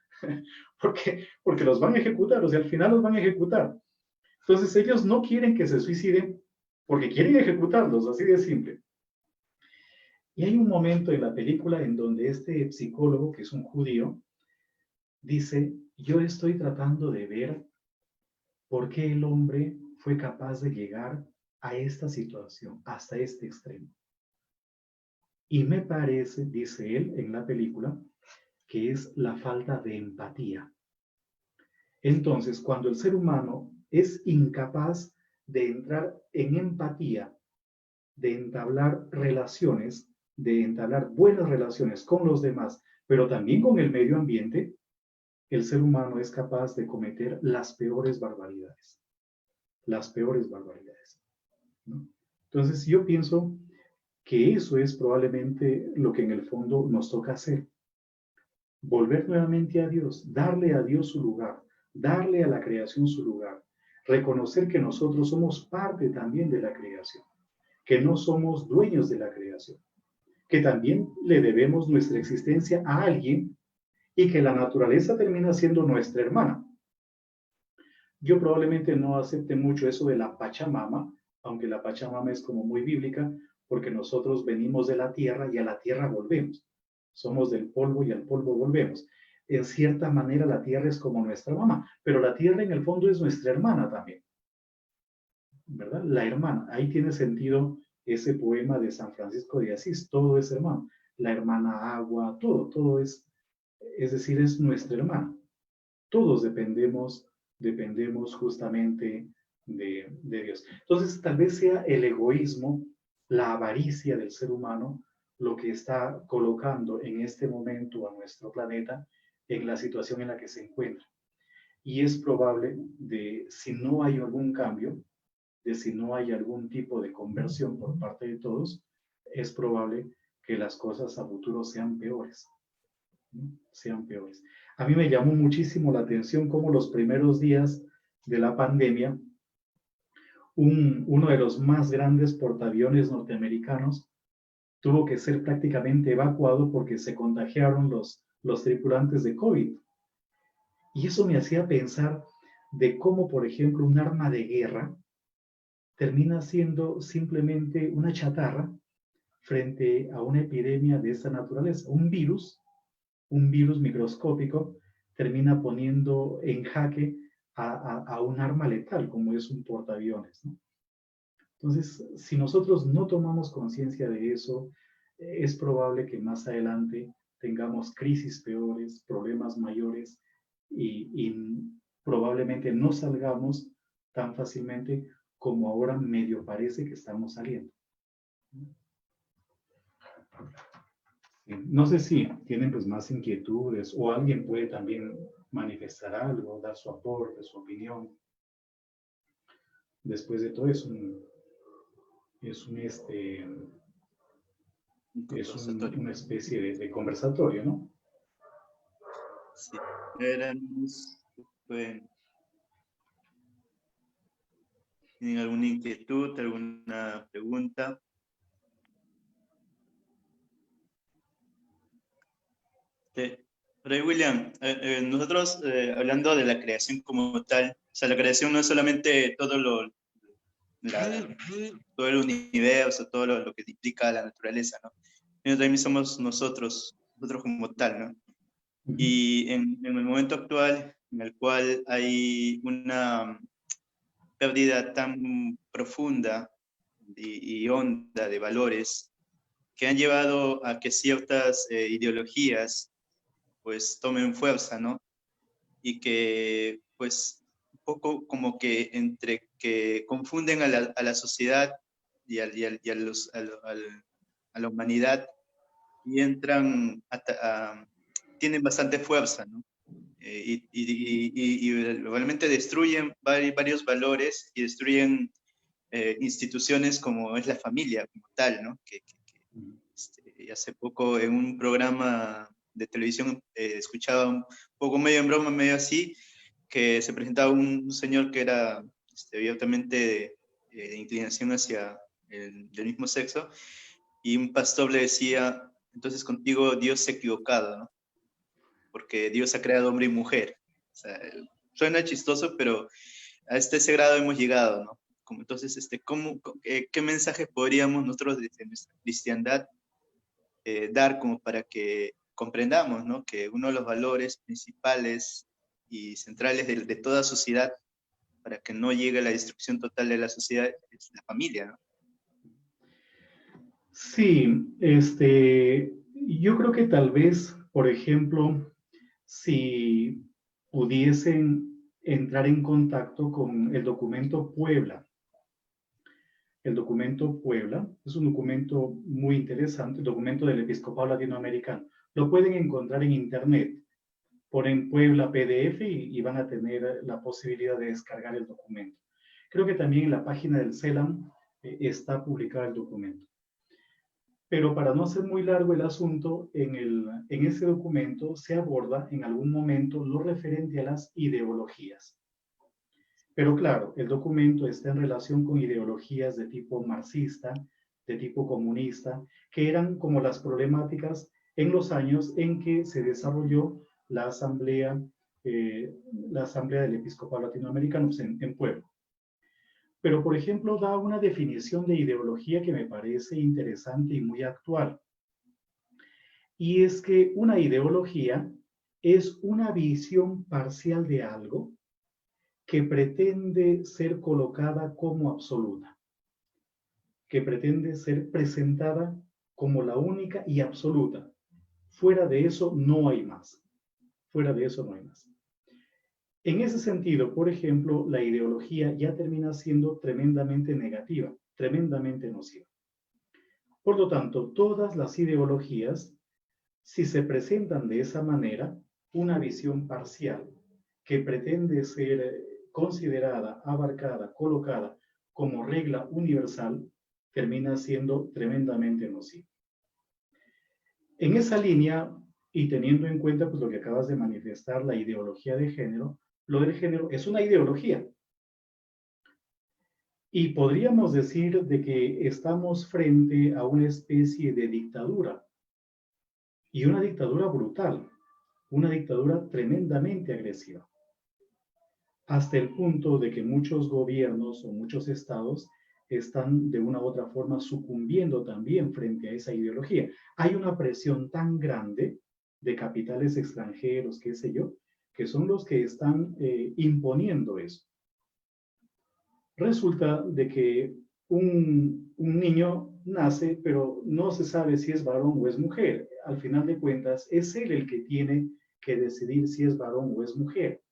porque los van a ejecutar, o sea, al final los van a ejecutar. Entonces ellos no quieren que se suiciden porque quieren ejecutarlos, así de simple. Y hay un momento en la película en donde este psicólogo, que es un judío, dice, yo estoy tratando de ver por qué el hombre fue capaz de llegar a esta situación, hasta este extremo. Y me parece, dice él en la película, que es la falta de empatía. Entonces, cuando el ser humano es incapaz de entrar en empatía, de entablar relaciones, de entablar buenas relaciones con los demás, pero también con el medio ambiente, el ser humano es capaz de cometer las peores barbaridades. Las peores barbaridades, ¿no? Entonces, yo pienso que eso es probablemente lo que en el fondo nos toca hacer. Volver nuevamente a Dios, darle a Dios su lugar, darle a la creación su lugar, reconocer que nosotros somos parte también de la creación, que no somos dueños de la creación, que también le debemos nuestra existencia a alguien y que la naturaleza termina siendo nuestra hermana. Yo probablemente no acepte mucho eso de la Pachamama, aunque la Pachamama es como muy bíblica, porque nosotros venimos de la tierra y a la tierra volvemos. Somos del polvo y al polvo volvemos. En cierta manera la tierra es como nuestra mamá, pero la tierra en el fondo es nuestra hermana también, ¿verdad? La hermana. Ahí tiene sentido ese poema de San Francisco de Asís, todo es hermano. La hermana agua, todo es decir, es nuestra hermana. Todos dependemos justamente de Dios. Entonces, tal vez sea el egoísmo, la avaricia del ser humano, lo que está colocando en este momento a nuestro planeta en la situación en la que se encuentra. Y es probable si no hay algún cambio, si no hay algún tipo de conversión por parte de todos, es probable que las cosas a futuro sean peores. Sean peores. A mí me llamó muchísimo la atención cómo los primeros días de la pandemia, uno de los más grandes portaaviones norteamericanos tuvo que ser prácticamente evacuado porque se contagiaron los tripulantes de COVID. Y eso me hacía pensar de cómo, por ejemplo, un arma de guerra termina siendo simplemente una chatarra frente a una epidemia de esta naturaleza. Un virus microscópico termina poniendo en jaque a un arma letal como es un portaaviones, ¿no? Entonces, si nosotros no tomamos conciencia de eso, es probable que más adelante tengamos crisis peores, problemas mayores y probablemente no salgamos tan fácilmente como ahora medio parece que estamos saliendo. No sé si tienen pues más inquietudes o alguien puede también manifestar algo, dar su aporte, su opinión. Después de todo es una especie de conversatorio, ¿no? Sí. ¿Tienen alguna inquietud, alguna pregunta? Rey William, nosotros hablando de la creación como tal, o sea, la creación no es solamente todo el universo, todo lo que implica la naturaleza, ¿no? Sino también somos nosotros como tal, ¿no? Y en el momento actual, en el cual hay una pérdida tan profunda y honda de valores que han llevado a que ciertas ideologías pues tomen fuerza, ¿no? Y que pues un poco como que entre que confunden a la sociedad y a la humanidad y entran tienen bastante fuerza, ¿no? Y realmente destruyen varios valores y destruyen instituciones como es la familia como tal, ¿no? Hace poco en un programa de televisión, escuchaba un poco medio en broma, medio así, que se presentaba un señor que era abiertamente de inclinación hacia del mismo sexo, y un pastor le decía, entonces contigo Dios se ha equivocado, ¿no? Porque Dios ha creado hombre y mujer. O sea, suena chistoso, pero a ese grado hemos llegado, ¿no? Como, entonces, ¿qué mensaje podríamos nosotros desde nuestra cristiandad dar como para que comprendamos, ¿no? Que uno de los valores principales y centrales de toda sociedad, para que no llegue a la destrucción total de la sociedad, es la familia, ¿no? Sí, yo creo que tal vez, por ejemplo, si pudiesen entrar en contacto con el documento Puebla. El documento Puebla es un documento muy interesante, el documento del Episcopado Latinoamericano. Lo pueden encontrar en internet. Ponen Puebla PDF y van a tener la posibilidad de descargar el documento. Creo que también en la página del CELAM está publicado el documento. Pero para no hacer muy largo el asunto, en ese documento se aborda en algún momento lo referente a las ideologías. Pero claro, el documento está en relación con ideologías de tipo marxista, de tipo comunista, que eran como las problemáticas en los años en que se desarrolló la asamblea del Episcopado Latinoamericano en Puebla. Pero, por ejemplo, da una definición de ideología que me parece interesante y muy actual. Y es que una ideología es una visión parcial de algo que pretende ser colocada como absoluta, que pretende ser presentada como la única y absoluta. Fuera de eso no hay más. Fuera de eso no hay más. En ese sentido, por ejemplo, la ideología ya termina siendo tremendamente negativa, tremendamente nociva. Por lo tanto, todas las ideologías, si se presentan de esa manera, una visión parcial que pretende ser considerada, abarcada, colocada como regla universal, termina siendo tremendamente nociva. En esa línea, y teniendo en cuenta pues, lo que acabas de manifestar, la ideología de género, lo del género es una ideología. Y podríamos decir de que estamos frente a una especie de dictadura. Y una dictadura brutal, una dictadura tremendamente agresiva. Hasta el punto de que muchos gobiernos o muchos estados están de una u otra forma sucumbiendo también frente a esa ideología. Hay una presión tan grande de capitales extranjeros, qué sé yo, que son los que están imponiendo eso. Resulta de que un niño nace, pero no se sabe si es varón o es mujer. Al final de cuentas, es él el que tiene que decidir si es varón o es mujer.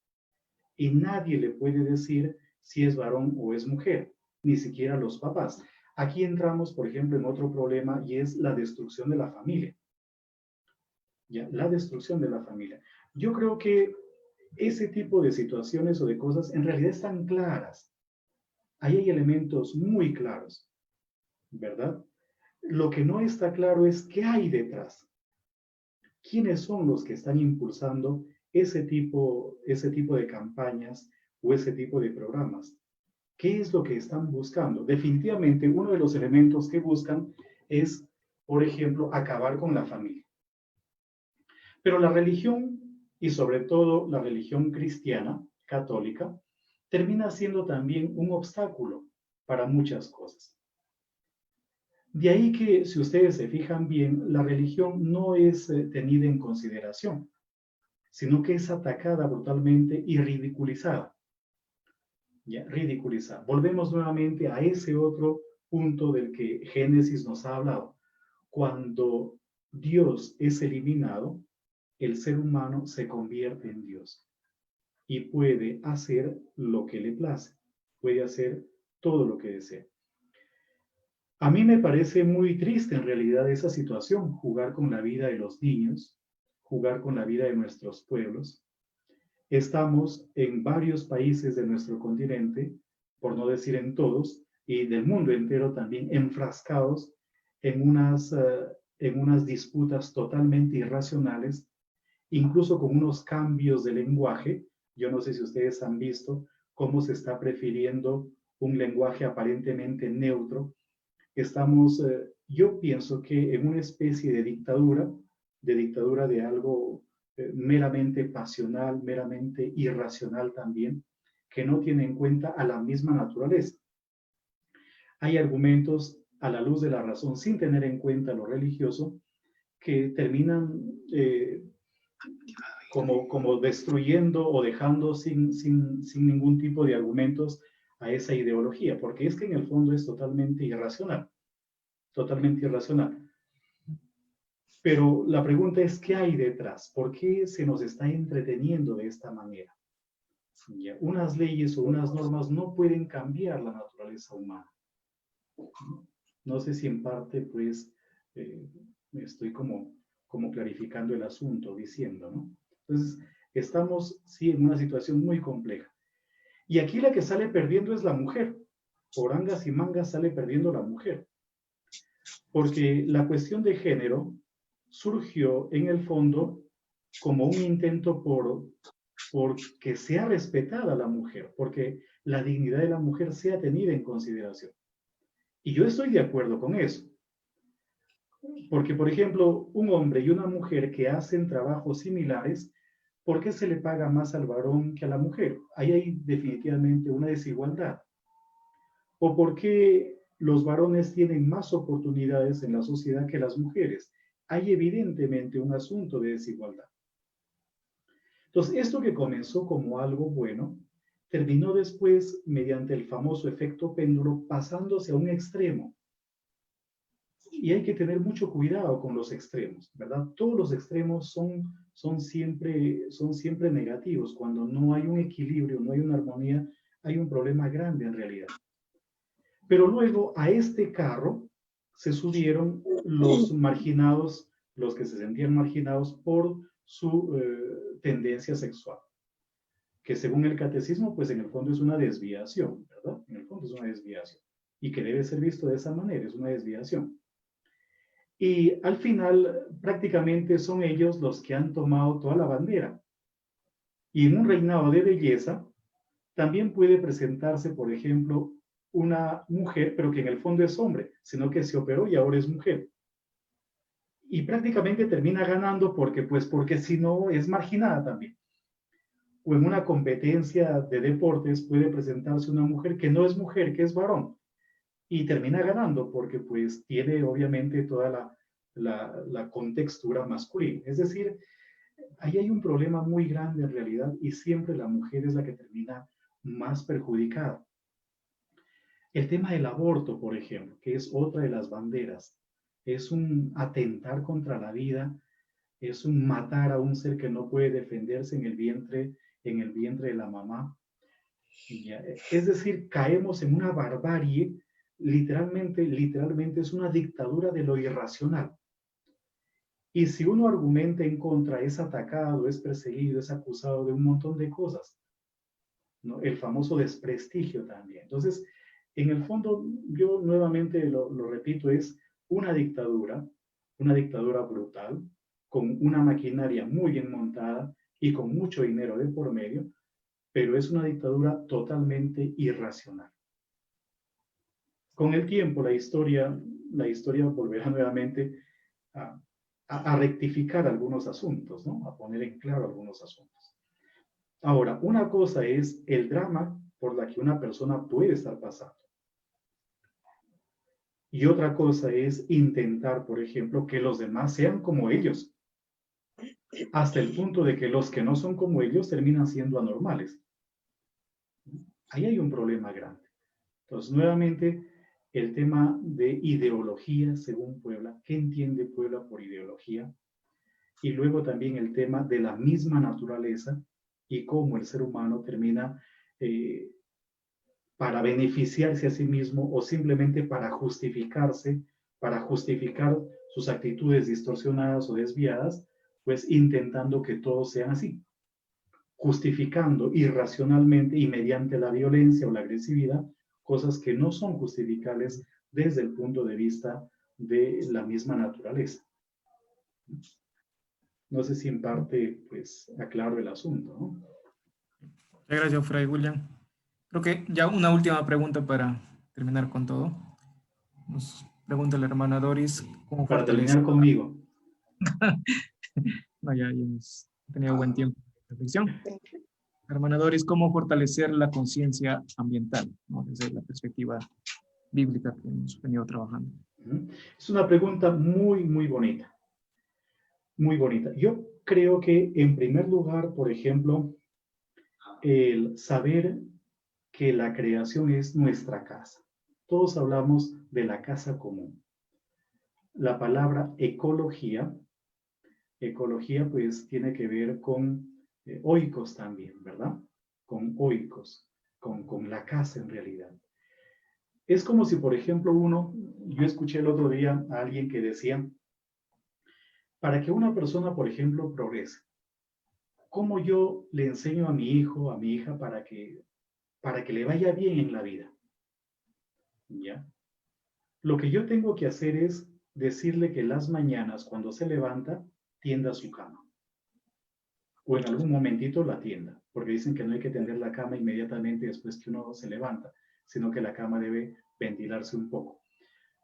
Y nadie le puede decir si es varón o es mujer, ni siquiera los papás. Aquí entramos, por ejemplo, en otro problema y es la destrucción de la familia. ¿Ya? La destrucción de la familia. Yo creo que ese tipo de situaciones o de cosas en realidad están claras. Ahí hay elementos muy claros, ¿verdad? Lo que no está claro es qué hay detrás. ¿Quiénes son los que están impulsando ese tipo de campañas o ese tipo de programas? ¿Qué es lo que están buscando? Definitivamente, uno de los elementos que buscan es, por ejemplo, acabar con la familia. Pero la religión, y sobre todo la religión cristiana, católica, termina siendo también un obstáculo para muchas cosas. De ahí que, si ustedes se fijan bien, la religión no es tenida en consideración, sino que es atacada brutalmente y ridiculizada. Ya, ridiculizada. Volvemos nuevamente a ese otro punto del que Génesis nos ha hablado. Cuando Dios es eliminado, el ser humano se convierte en Dios y puede hacer lo que le place, puede hacer todo lo que desea. A mí me parece muy triste en realidad esa situación, jugar con la vida de los niños, jugar con la vida de nuestros pueblos. Estamos en varios países de nuestro continente, por no decir en todos, y del mundo entero también, enfrascados en unas disputas totalmente irracionales incluso con unos cambios de lenguaje. Yo no sé si ustedes han visto cómo se está prefiriendo un lenguaje aparentemente neutro. Estamos, yo pienso que en una especie de dictadura de algo meramente pasional, meramente irracional también, que no tiene en cuenta a la misma naturaleza. Hay argumentos a la luz de la razón, sin tener en cuenta lo religioso, que terminan como destruyendo o dejando sin ningún tipo de argumentos a esa ideología, porque es que en el fondo es totalmente irracional. Totalmente irracional. Pero la pregunta es, ¿qué hay detrás? ¿Por qué se nos está entreteniendo de esta manera? Ya, unas leyes o unas normas no pueden cambiar la naturaleza humana. No sé si en parte, pues, estoy como clarificando el asunto, diciendo, ¿no? Entonces, estamos, sí, en una situación muy compleja. Y aquí la que sale perdiendo es la mujer. Por angas y mangas sale perdiendo la mujer. Porque la cuestión de género surgió en el fondo como un intento por que sea respetada la mujer, porque la dignidad de la mujer sea tenida en consideración. Y yo estoy de acuerdo con eso. Porque, por ejemplo, un hombre y una mujer que hacen trabajos similares, ¿por qué se le paga más al varón que a la mujer? Ahí hay definitivamente una desigualdad. ¿O por qué los varones tienen más oportunidades en la sociedad que las mujeres? Hay evidentemente un asunto de desigualdad. Entonces, esto que comenzó como algo bueno, terminó después, mediante el famoso efecto péndulo, pasándose a un extremo. Y hay que tener mucho cuidado con los extremos, ¿verdad? Todos los extremos son siempre negativos. Cuando no hay un equilibrio, no hay una armonía, hay un problema grande en realidad. Pero luego a este carro se subieron los marginados, los que se sentían marginados por su tendencia sexual, que según el catecismo, pues en el fondo es una desviación, ¿verdad? En el fondo es una desviación, y que debe ser visto de esa manera, es una desviación. Y al final, prácticamente son ellos los que han tomado toda la bandera. Y en un reinado de belleza, también puede presentarse, por ejemplo, una mujer, pero que en el fondo es hombre, sino que se operó y ahora es mujer. Y prácticamente termina ganando porque si no es marginada también. O en una competencia de deportes puede presentarse una mujer que no es mujer, que es varón, y termina ganando porque pues tiene obviamente toda la contextura masculina. Es decir, ahí hay un problema muy grande en realidad y siempre la mujer es la que termina más perjudicada. El tema del aborto, por ejemplo, que es otra de las banderas, es un atentar contra la vida, es un matar a un ser que no puede defenderse en el vientre de la mamá. Es decir, caemos en una barbarie, literalmente es una dictadura de lo irracional. Y si uno argumenta en contra, es atacado, es perseguido, es acusado de un montón de cosas, ¿no? El famoso desprestigio también. Entonces, en el fondo, yo nuevamente lo repito, es una dictadura brutal, con una maquinaria muy bien montada y con mucho dinero de por medio, pero es una dictadura totalmente irracional. Con el tiempo, la historia volverá nuevamente a rectificar algunos asuntos, ¿no? A poner en claro algunos asuntos. Ahora, una cosa es el drama por la que una persona puede estar pasando. Y otra cosa es intentar, por ejemplo, que los demás sean como ellos, hasta el punto de que los que no son como ellos terminan siendo anormales. Ahí hay un problema grande. Entonces, nuevamente, el tema de ideología según Puebla. ¿Qué entiende Puebla por ideología? Y luego también el tema de la misma naturaleza y cómo el ser humano termina para beneficiarse a sí mismo o simplemente para justificarse, para justificar sus actitudes distorsionadas o desviadas, pues intentando que todos sean así, justificando irracionalmente y mediante la violencia o la agresividad cosas que no son justificables desde el punto de vista de la misma naturaleza. No sé si en parte, pues, aclaro el asunto, ¿no? Muchas gracias, Fray William. Creo que ya una última pregunta para terminar con todo. Nos pregunta la hermana Doris, ¿cómo Para fortalecer? terminar conmigo. No, ya hemos tenido buen tiempo de reflexión. Hermana Doris, ¿cómo fortalecer la conciencia ambiental, ¿no? Desde la perspectiva bíblica que hemos venido trabajando? Es una pregunta muy, muy bonita. Muy bonita. Yo creo que, en primer lugar, por ejemplo, el saber que la creación es nuestra casa. Todos hablamos de la casa común. La palabra ecología pues tiene que ver con oikos también, ¿verdad? Con oikos, con la casa en realidad. Es como si, por ejemplo, yo escuché el otro día a alguien que decía, para que una persona, por ejemplo, progrese, ¿cómo yo le enseño a mi hijo, a mi hija, para que le vaya bien en la vida? ¿Ya? Lo que yo tengo que hacer es decirle que las mañanas, cuando se levanta, tienda su cama. O en algún momentito la tienda, porque dicen que no hay que tender la cama inmediatamente después que uno se levanta, sino que la cama debe ventilarse un poco,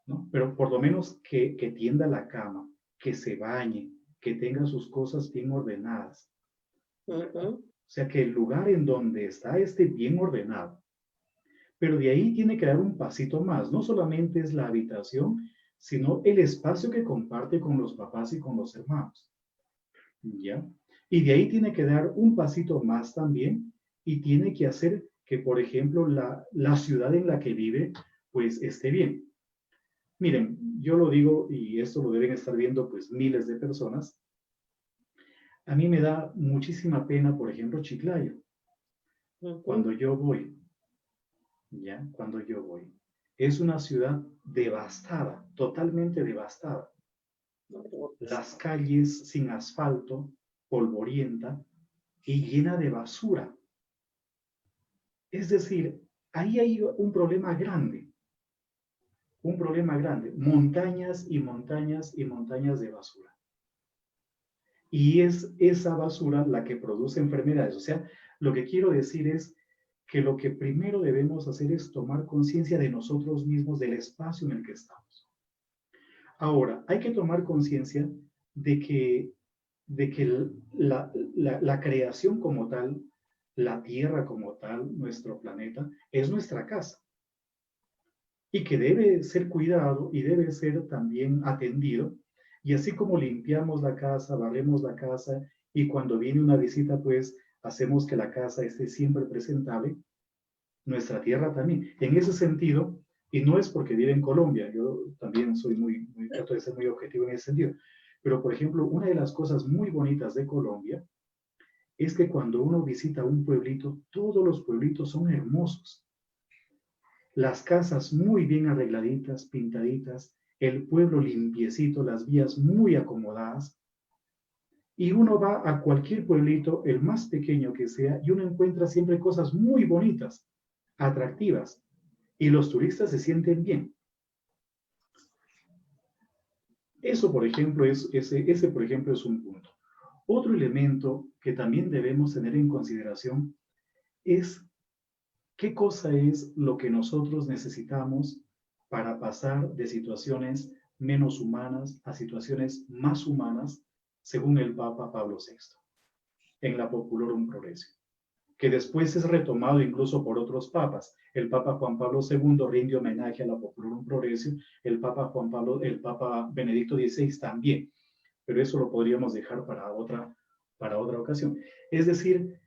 ¿no? Pero por lo menos que tienda la cama, que se bañe, que tenga sus cosas bien ordenadas. O sea, que el lugar en donde está esté bien ordenado. Pero de ahí tiene que dar un pasito más. No solamente es la habitación, sino el espacio que comparte con los papás y con los hermanos. ¿Ya? Y de ahí tiene que dar un pasito más también y tiene que hacer que, por ejemplo, la ciudad en la que vive, pues esté bien. Miren, yo lo digo y esto lo deben estar viendo pues miles de personas. A mí me da muchísima pena, por ejemplo, Chiclayo. Cuando yo voy, ¿ya? Cuando yo voy. Es una ciudad devastada, totalmente devastada. Las calles sin asfalto, polvorienta y llena de basura. Es decir, ahí hay un problema grande. Un problema grande. Montañas y montañas y montañas de basura. Y es esa basura la que produce enfermedades. O sea, lo que quiero decir es que lo que primero debemos hacer es tomar conciencia de nosotros mismos, del espacio en el que estamos. Ahora, hay que tomar conciencia de que la creación como tal, la Tierra como tal, nuestro planeta, es nuestra casa. Y que debe ser cuidado y debe ser también atendido. Y así como limpiamos la casa, barremos la casa, y cuando viene una visita, pues hacemos que la casa esté siempre presentable, nuestra tierra también. En ese sentido, y no es porque vive en Colombia, yo también soy trato de ser muy objetivo en ese sentido, pero por ejemplo, una de las cosas muy bonitas de Colombia es que cuando uno visita un pueblito, todos los pueblitos son hermosos. Las casas muy bien arregladitas, pintaditas, el pueblo limpiecito, las vías muy acomodadas. Y uno va a cualquier pueblito, el más pequeño que sea, y uno encuentra siempre cosas muy bonitas, atractivas, y los turistas se sienten bien. Eso, por ejemplo, ese, por ejemplo, es un punto. Otro elemento que también debemos tener en consideración es qué cosa es lo que nosotros necesitamos para pasar de situaciones menos humanas a situaciones más humanas, según el Papa Pablo VI, en la Populorum Progressio, que después es retomado incluso por otros papas. El Papa Juan Pablo II rinde homenaje a la Populorum Progressio, el Papa Benedicto XVI también, pero eso lo podríamos dejar para otra ocasión. Es decir,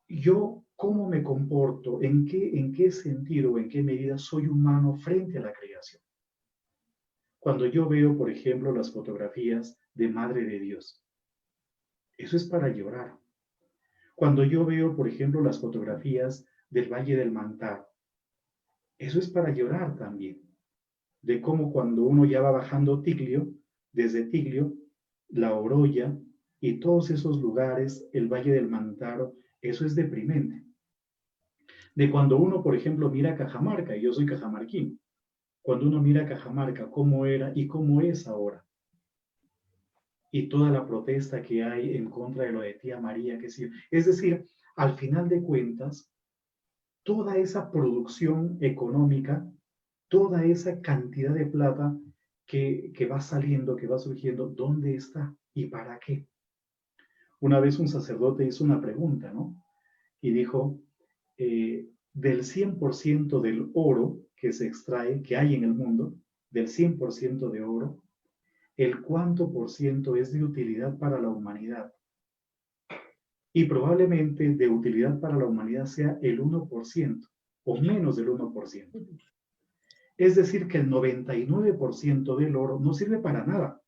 yo cómo me comporto, en qué sentido, en qué medida soy humano frente a la creación. Cuando yo veo, por ejemplo, las fotografías de Madre de Dios, eso es para llorar. Cuando yo veo, por ejemplo, las fotografías del Valle del Mantaro, eso es para llorar también. De cómo cuando uno ya va bajando Tiglio, desde Tiglio, La Oroya y todos esos lugares, el Valle del Mantaro, eso es deprimente. De cuando uno, por ejemplo, mira Cajamarca, y yo soy cajamarquino, cuando uno mira Cajamarca, cómo era y cómo es ahora. y toda la protesta que hay en contra de lo de tía María, que sí. Es decir, al final de cuentas, toda esa producción económica, toda esa cantidad de plata que va saliendo, que va surgiendo, ¿dónde está y para qué? Una vez un sacerdote hizo una pregunta, ¿no? Y dijo, del 100% del oro que se extrae, que hay en el mundo, del 100% de oro, ¿el cuánto por ciento es de utilidad para la humanidad? Y probablemente de utilidad para la humanidad sea el 1% o menos del 1%. Es decir, que el 99% del oro no sirve para nada.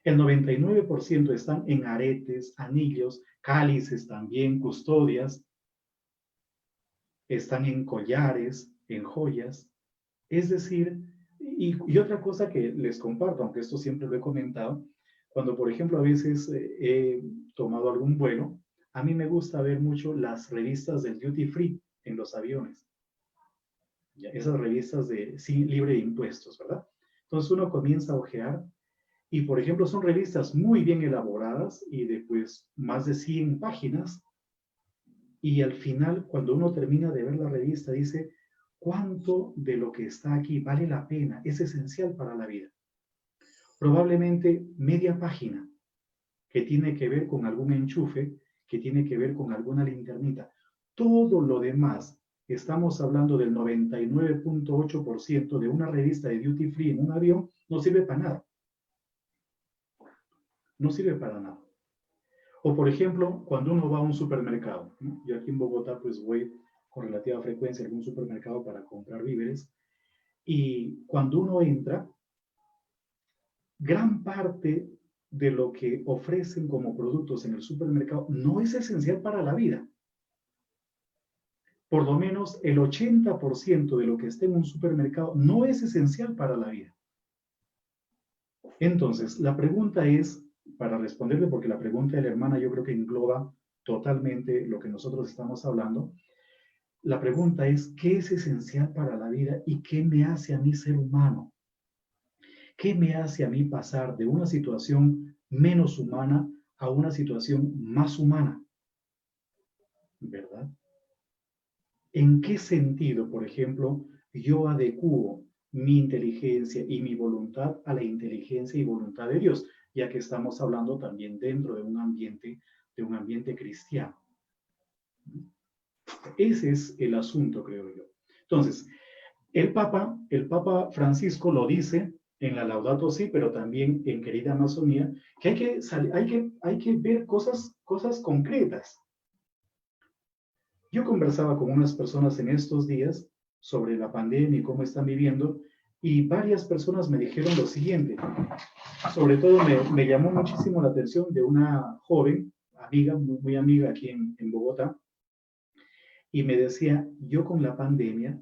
El 99% están en aretes, anillos, cálices también, custodias, están en collares, en joyas. Es decir, y otra cosa que les comparto, aunque esto siempre lo he comentado, cuando por ejemplo a veces he tomado algún vuelo, a mí me gusta ver mucho las revistas del duty free en los aviones. ¿Ya? Esas revistas de sí, libre de impuestos, ¿verdad? Entonces uno comienza a ojear y por ejemplo son revistas muy bien elaboradas y de pues más de 100 páginas y al final cuando uno termina de ver la revista dice ¿cuánto de lo que está aquí vale la pena? Es esencial para la vida. Probablemente media página que tiene que ver con algún enchufe, que tiene que ver con alguna linternita. Todo lo demás, estamos hablando del 99.8% de una revista de duty free en un avión, no sirve para nada. No sirve para nada. O por ejemplo, cuando uno va a un supermercado, ¿no? Yo aquí en Bogotá pues voy con relativa frecuencia a algún supermercado para comprar víveres, y cuando uno entra, gran parte de lo que ofrecen como productos en el supermercado no es esencial para la vida. Por lo menos el 80% de lo que está en un supermercado no es esencial para la vida. Entonces, la pregunta es, para responderle, porque la pregunta de la hermana yo creo que engloba totalmente lo que nosotros estamos hablando, la pregunta es, ¿qué es esencial para la vida y qué me hace a mí ser humano? ¿Qué me hace a mí pasar de una situación menos humana a una situación más humana? ¿Verdad? ¿En qué sentido, por ejemplo, yo adecuo mi inteligencia y mi voluntad a la inteligencia y voluntad de Dios? Ya que estamos hablando también dentro de un ambiente cristiano. Ese es el asunto, creo yo. Entonces, el Papa Francisco lo dice en la Laudato Si, pero también en Querida Amazonía, que hay que ver cosas concretas. Yo conversaba con unas personas en estos días sobre la pandemia y cómo están viviendo, y varias personas me dijeron lo siguiente. Sobre todo me llamó muchísimo la atención de una joven, amiga, muy amiga aquí en Bogotá, y me decía, yo con la pandemia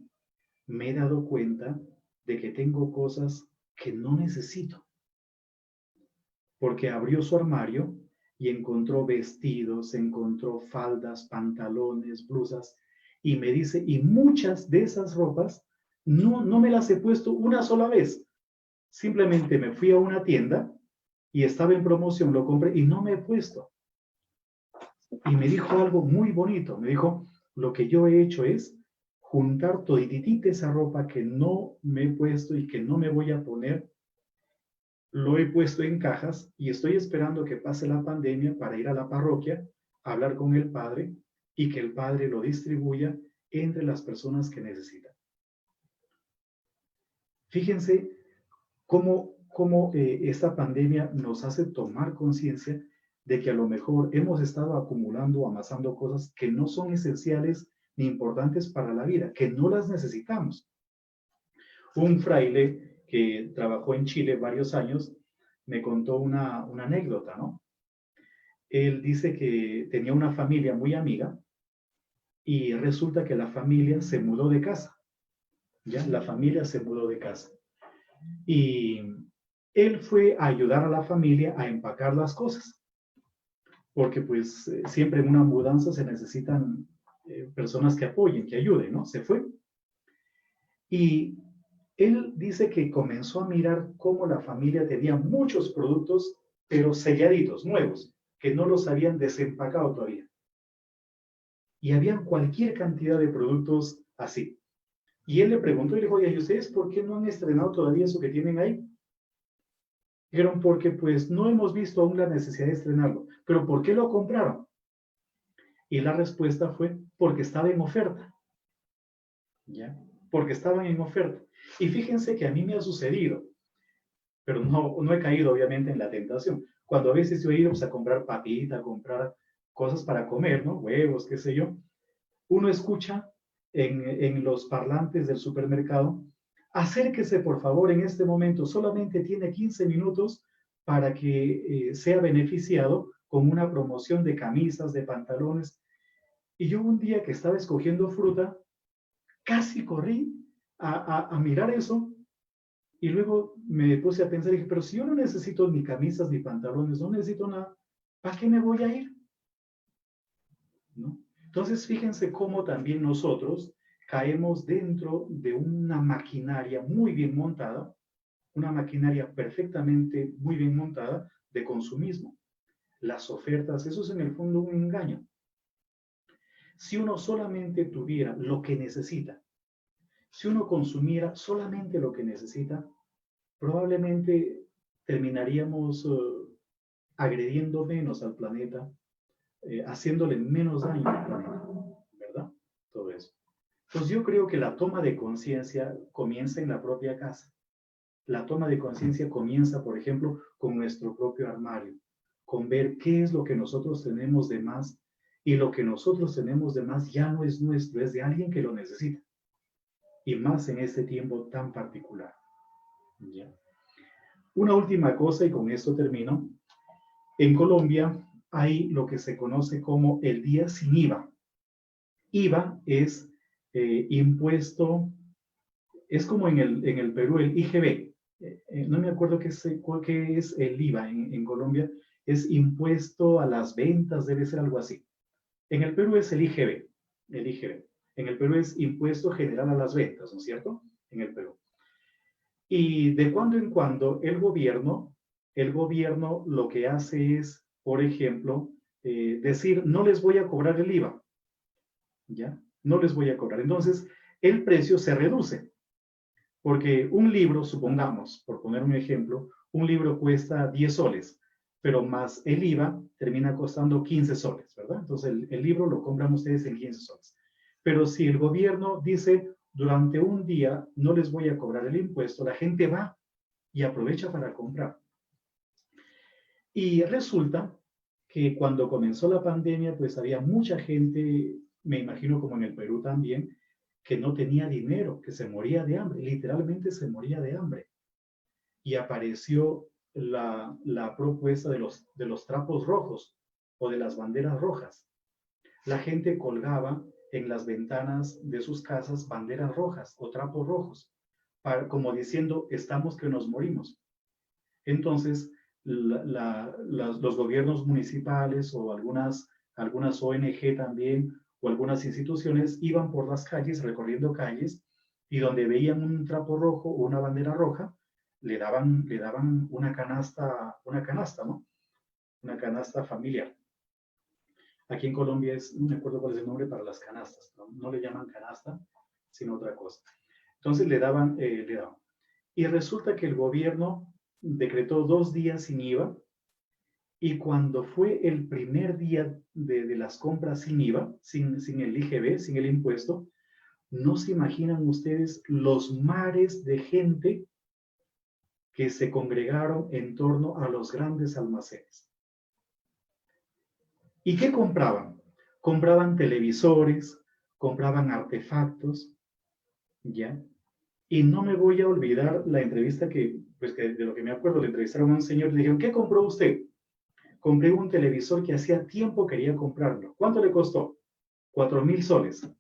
me he dado cuenta de que tengo cosas que no necesito. Porque abrió su armario y encontró vestidos, encontró faldas, pantalones, blusas, y me dice, y muchas de esas ropas no me las he puesto una sola vez. Simplemente me fui a una tienda y estaba en promoción, lo compré y no me he puesto. Y me dijo algo muy bonito, me dijo, lo que yo he hecho es juntar todititita esa ropa que no me he puesto y que no me voy a poner, lo he puesto en cajas y estoy esperando que pase la pandemia para ir a la parroquia, hablar con el Padre y que el Padre lo distribuya entre las personas que necesitan. Fíjense cómo esta pandemia nos hace tomar conciencia de que a lo mejor hemos estado acumulando o amasando cosas que no son esenciales ni importantes para la vida, que no las necesitamos. Un fraile que trabajó en Chile varios años me contó una anécdota, ¿no? Él dice que tenía una familia muy amiga y resulta que la familia se mudó de casa. ¿Ya? La familia se mudó de casa. Y él fue a ayudar a la familia a empacar las cosas. Porque pues siempre en una mudanza se necesitan personas que apoyen, que ayuden, ¿no? Se fue. Y él dice que comenzó a mirar cómo la familia tenía muchos productos pero selladitos, nuevos, que no los habían desempacado todavía. Y habían cualquier cantidad de productos así. Y él le preguntó y le dijo, oye, ¿y ustedes por qué no han estrenado todavía eso que tienen ahí? Dijeron, porque pues no hemos visto aún la necesidad de estrenarlo. ¿Pero por qué lo compraron? Y la respuesta fue, porque estaba en oferta. ¿Ya? Porque estaban en oferta. Y fíjense que a mí me ha sucedido, pero no he caído obviamente en la tentación. Cuando a veces yo he ido pues, a comprar papita, a comprar cosas para comer, ¿no? Huevos, qué sé yo. Uno escucha en los parlantes del supermercado, acérquese por favor en este momento, solamente tiene 15 minutos para que sea beneficiado con una promoción de camisas, de pantalones. Y yo un día que estaba escogiendo fruta, casi corrí a mirar eso y luego me puse a pensar y dije, pero si yo no necesito ni camisas ni pantalones, no necesito nada, ¿para qué me voy a ir? ¿No? Entonces, fíjense cómo también nosotros caemos dentro de una maquinaria muy bien montada, una maquinaria perfectamente muy bien montada de consumismo. Las ofertas, eso es en el fondo un engaño. Si uno solamente tuviera lo que necesita, si uno consumiera solamente lo que necesita, probablemente terminaríamos agrediendo menos al planeta, haciéndole menos daño al planeta, ¿verdad? Todo eso. Pues yo creo que la toma de conciencia comienza en la propia casa. La toma de conciencia comienza, por ejemplo, con nuestro propio armario, con ver qué es lo que nosotros tenemos de más y lo que nosotros tenemos de más ya no es nuestro, es de alguien que lo necesita. Y más en este tiempo tan particular. ¿Ya? Una última cosa y con esto termino. En Colombia hay lo que se conoce como el día sin IVA. IVA es impuesto, es como en el Perú el IGB. No me acuerdo qué es el IVA en Colombia. Es impuesto a las ventas, debe ser algo así. En el Perú es el IGB. El IGB. En el Perú es impuesto general a las ventas, ¿no es cierto? En el Perú. Y de cuando en cuando el gobierno lo que hace es, por ejemplo, decir, no les voy a cobrar el IVA. ¿Ya? No les voy a cobrar. Entonces, el precio se reduce. Porque un libro, supongamos, por poner un ejemplo, un libro cuesta 10 soles, pero más el IVA termina costando 15 soles, ¿verdad? Entonces, el libro lo compran ustedes en 15 soles. Pero si el gobierno dice, durante un día no les voy a cobrar el impuesto, la gente va y aprovecha para comprar. Y resulta que cuando comenzó la pandemia, pues había mucha gente, me imagino como en el Perú también, que no tenía dinero, que se moría de hambre, literalmente se moría de hambre. Y apareció la propuesta de los trapos rojos o de las banderas rojas. La gente colgaba en las ventanas de sus casas banderas rojas o trapos rojos, como diciendo, estamos que nos morimos. Entonces, los gobiernos municipales o algunas ONG también, o algunas instituciones iban por las calles, recorriendo calles, y donde veían un trapo rojo o una bandera roja, le daban una canasta, ¿no? Una canasta familiar. Aquí en Colombia no me acuerdo cuál es el nombre para las canastas, no le llaman canasta, sino otra cosa. Entonces le daban. Y resulta que el gobierno decretó 2 días sin IVA, y cuando fue el primer día de las compras sin IVA, sin el IGB, sin el impuesto, no se imaginan ustedes los mares de gente que se congregaron en torno a los grandes almacenes. ¿Y qué compraban? Compraban televisores, compraban artefactos, ¿ya? Y no me voy a olvidar la entrevista que de lo que me acuerdo, le entrevistaron a un señor y le dijeron, ¿qué compró usted? Compré un televisor que hacía tiempo quería comprarlo. ¿Cuánto le costó? 4,000 soles.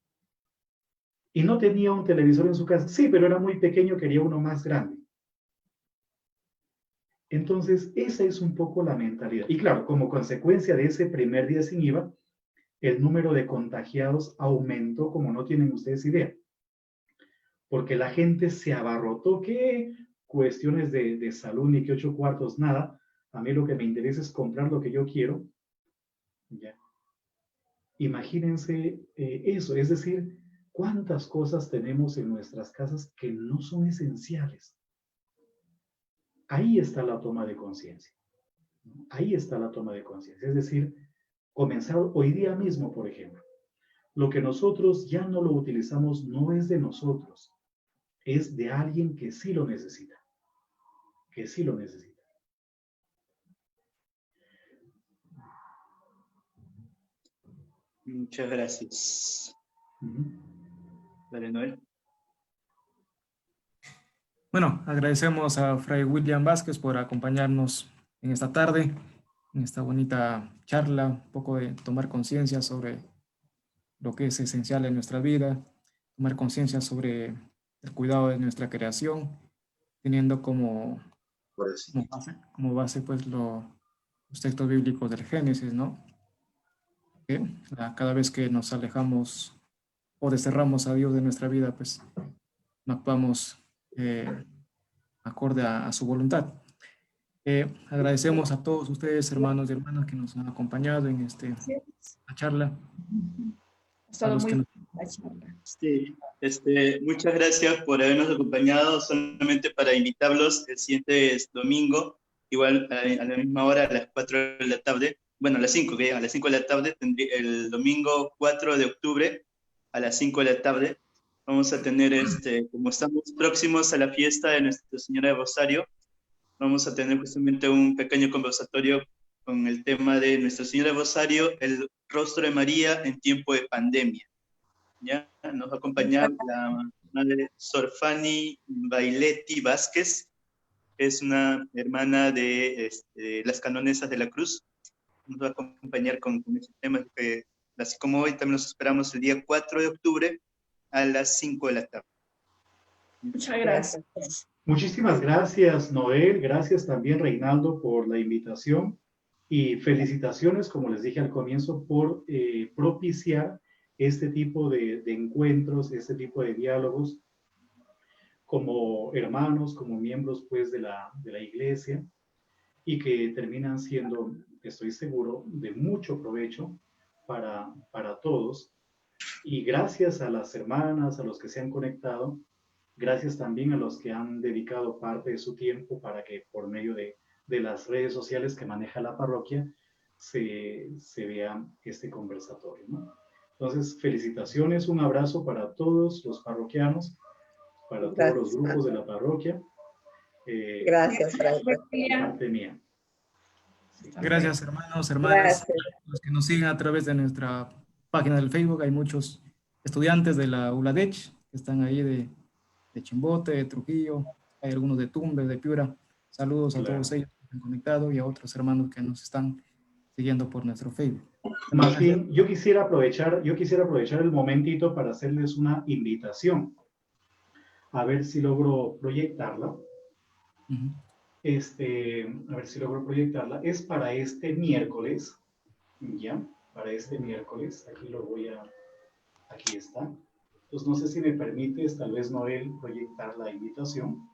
Y no tenía un televisor en su casa. Sí, pero era muy pequeño, quería uno más grande. Entonces, esa es un poco la mentalidad. Y claro, como consecuencia de ese primer día sin IVA, el número de contagiados aumentó como no tienen ustedes idea. Porque la gente se abarrotó, que cuestiones de salud, ni que 8 cuartos, nada, A mí lo que me interesa es comprar lo que yo quiero. ¿Ya? Imagínense eso, es decir, cuántas cosas tenemos en nuestras casas que no son esenciales. Ahí está la toma de conciencia. Ahí está la toma de conciencia. Es decir, comenzar hoy día mismo, por ejemplo. Lo que nosotros ya no lo utilizamos no es de nosotros, es de alguien que sí lo necesita. Que sí lo necesita. Muchas gracias. Padre Noel. Bueno, agradecemos a Fray William Vázquez por acompañarnos en esta tarde, en esta bonita charla, un poco de tomar conciencia sobre lo que es esencial en nuestra vida, tomar conciencia sobre el cuidado de nuestra creación, teniendo como base pues los textos bíblicos del Génesis, ¿no? Que cada vez que nos alejamos o desterramos a Dios de nuestra vida, pues no actuamos acorde a su voluntad. Agradecemos a todos ustedes, hermanos y hermanas, que nos han acompañado en esta charla. Sí, muchas gracias por habernos acompañado. Solamente para invitarlos el siguiente domingo, igual a la misma hora, a las 4 de la tarde, bueno, a las 5, que a las 5 de la tarde, el domingo 4 de octubre, a las 5 de la tarde, vamos a tener, como estamos próximos a la fiesta de Nuestra Señora de Rosario, vamos a tener justamente un pequeño conversatorio con el tema de Nuestra Señora de Rosario, el rostro de María en tiempo de pandemia. ¿Ya? Nos va a acompañar la madre Sor Fanny Bailetti Vázquez, que es una hermana de las Canonesas de la Cruz. Nos va a acompañar con este tema, así como hoy también nos esperamos el día 4 de octubre a las 5 de la tarde. Muchas gracias. Muchísimas gracias, Noel. Gracias también, Reinaldo, por la invitación. Y felicitaciones, como les dije al comienzo, por propiciar este tipo de encuentros, este tipo de diálogos como hermanos, como miembros pues de la iglesia, y que terminan siendo, estoy seguro, de mucho provecho para todos. Y gracias a las hermanas, a los que se han conectado, gracias también a los que han dedicado parte de su tiempo para que por medio de las redes sociales que maneja la parroquia se vea este conversatorio, ¿no? Entonces, felicitaciones, un abrazo para todos los parroquianos, para todos los grupos de la parroquia. Gracias, Fray. De parte mía. Sí. Gracias, hermanos, hermanas. Gracias. Los que nos siguen a través de nuestra página del Facebook, hay muchos estudiantes de la ULADECH que están ahí de Chimbote, de Trujillo, hay algunos de Tumbes, de Piura. Saludos a todos ellos que están conectados y a otros hermanos que nos están siguiendo por nuestro Facebook. Más bien, yo quisiera aprovechar el momentito para hacerles una invitación. A ver si logro proyectarla. A ver si logro proyectarla. Es para este miércoles, ¿ya? Para este miércoles. Aquí está. Entonces, no sé si me permites, tal vez Noel, proyectar la invitación.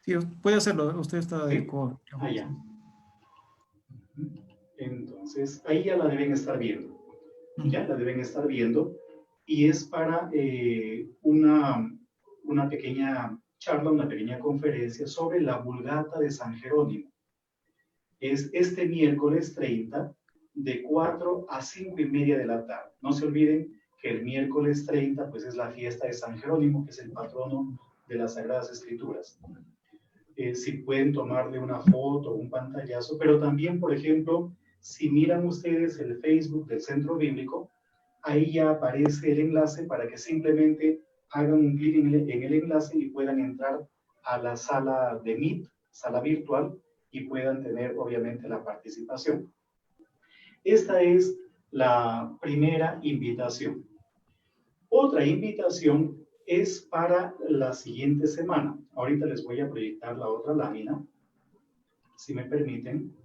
Sí, puede hacerlo. Usted está de acuerdo. Allá. Entonces, ahí ya la deben estar viendo. Ya la deben estar viendo. Y es para una pequeña charla, una pequeña conferencia sobre la Vulgata de San Jerónimo. Es este miércoles 30 de 4 a 5:30 de la tarde. No se olviden que el miércoles 30 pues es la fiesta de San Jerónimo, que es el patrono de las Sagradas Escrituras. Si pueden tomarle una foto o un pantallazo, pero también, por ejemplo, si miran ustedes el Facebook del Centro Bíblico, ahí ya aparece el enlace para que simplemente hagan un clic en el enlace y puedan entrar a la sala de Meet, sala virtual, y puedan tener obviamente la participación. Esta es la primera invitación. Otra invitación es para la siguiente semana. Ahorita les voy a proyectar la otra lámina, si me permiten.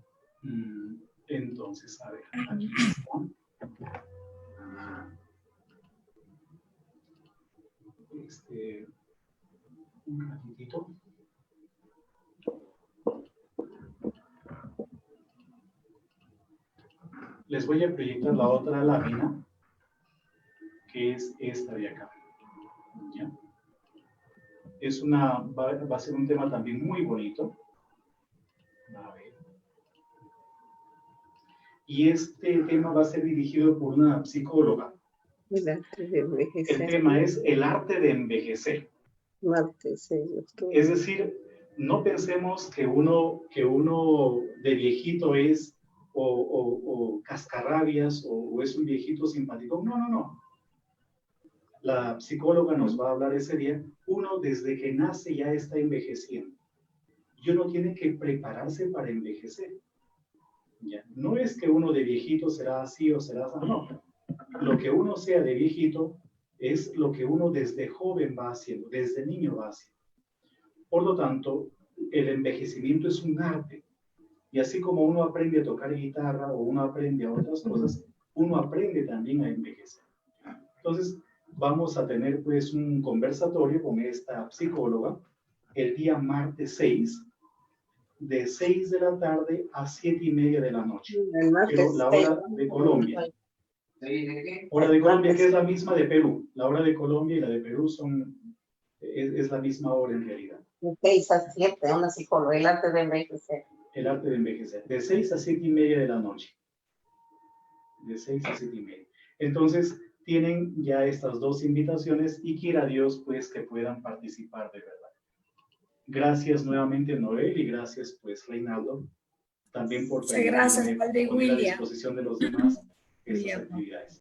Entonces, a ver, aquí está. Un ratitito. Les voy a proyectar la otra lámina, que es esta de acá. ¿Ya? Va a ser un tema también muy bonito. A ver. Y este tema va a ser dirigido por una psicóloga. El tema es el arte de envejecer. Es decir, no pensemos que uno de viejito es o cascarrabias o es un viejito simpático. No, no, no. La psicóloga nos va a hablar ese día. Uno desde que nace ya está envejeciendo. Y uno tiene que prepararse para envejecer. ¿Ya? No es que uno de viejito será así o será así. No. Lo que uno sea de viejito es lo que uno desde joven va haciendo, desde niño va haciendo. Por lo tanto, el envejecimiento es un arte. Y así como uno aprende a tocar guitarra o uno aprende a otras cosas, uno aprende también a envejecer. Entonces, vamos a tener pues un conversatorio con esta psicóloga el día martes 6, de 6 de la tarde a 7:30 de la noche. Pero la hora de Colombia. Hora de Colombia, que es la misma de Perú. La hora de Colombia y la de Perú es la misma hora en realidad. De 6 a 7, una psicóloga, el arte de envejecer. El arte de envejecer. De 6 a 7:30 de la noche. De 6 a 7:30. Entonces, tienen ya estas dos invitaciones y quiera Dios, pues, que puedan participar de verdad. Gracias nuevamente, Noel, y gracias, pues, Reinaldo, también por muchas gracias, Padre poner a William. disposición de los demás estas actividades.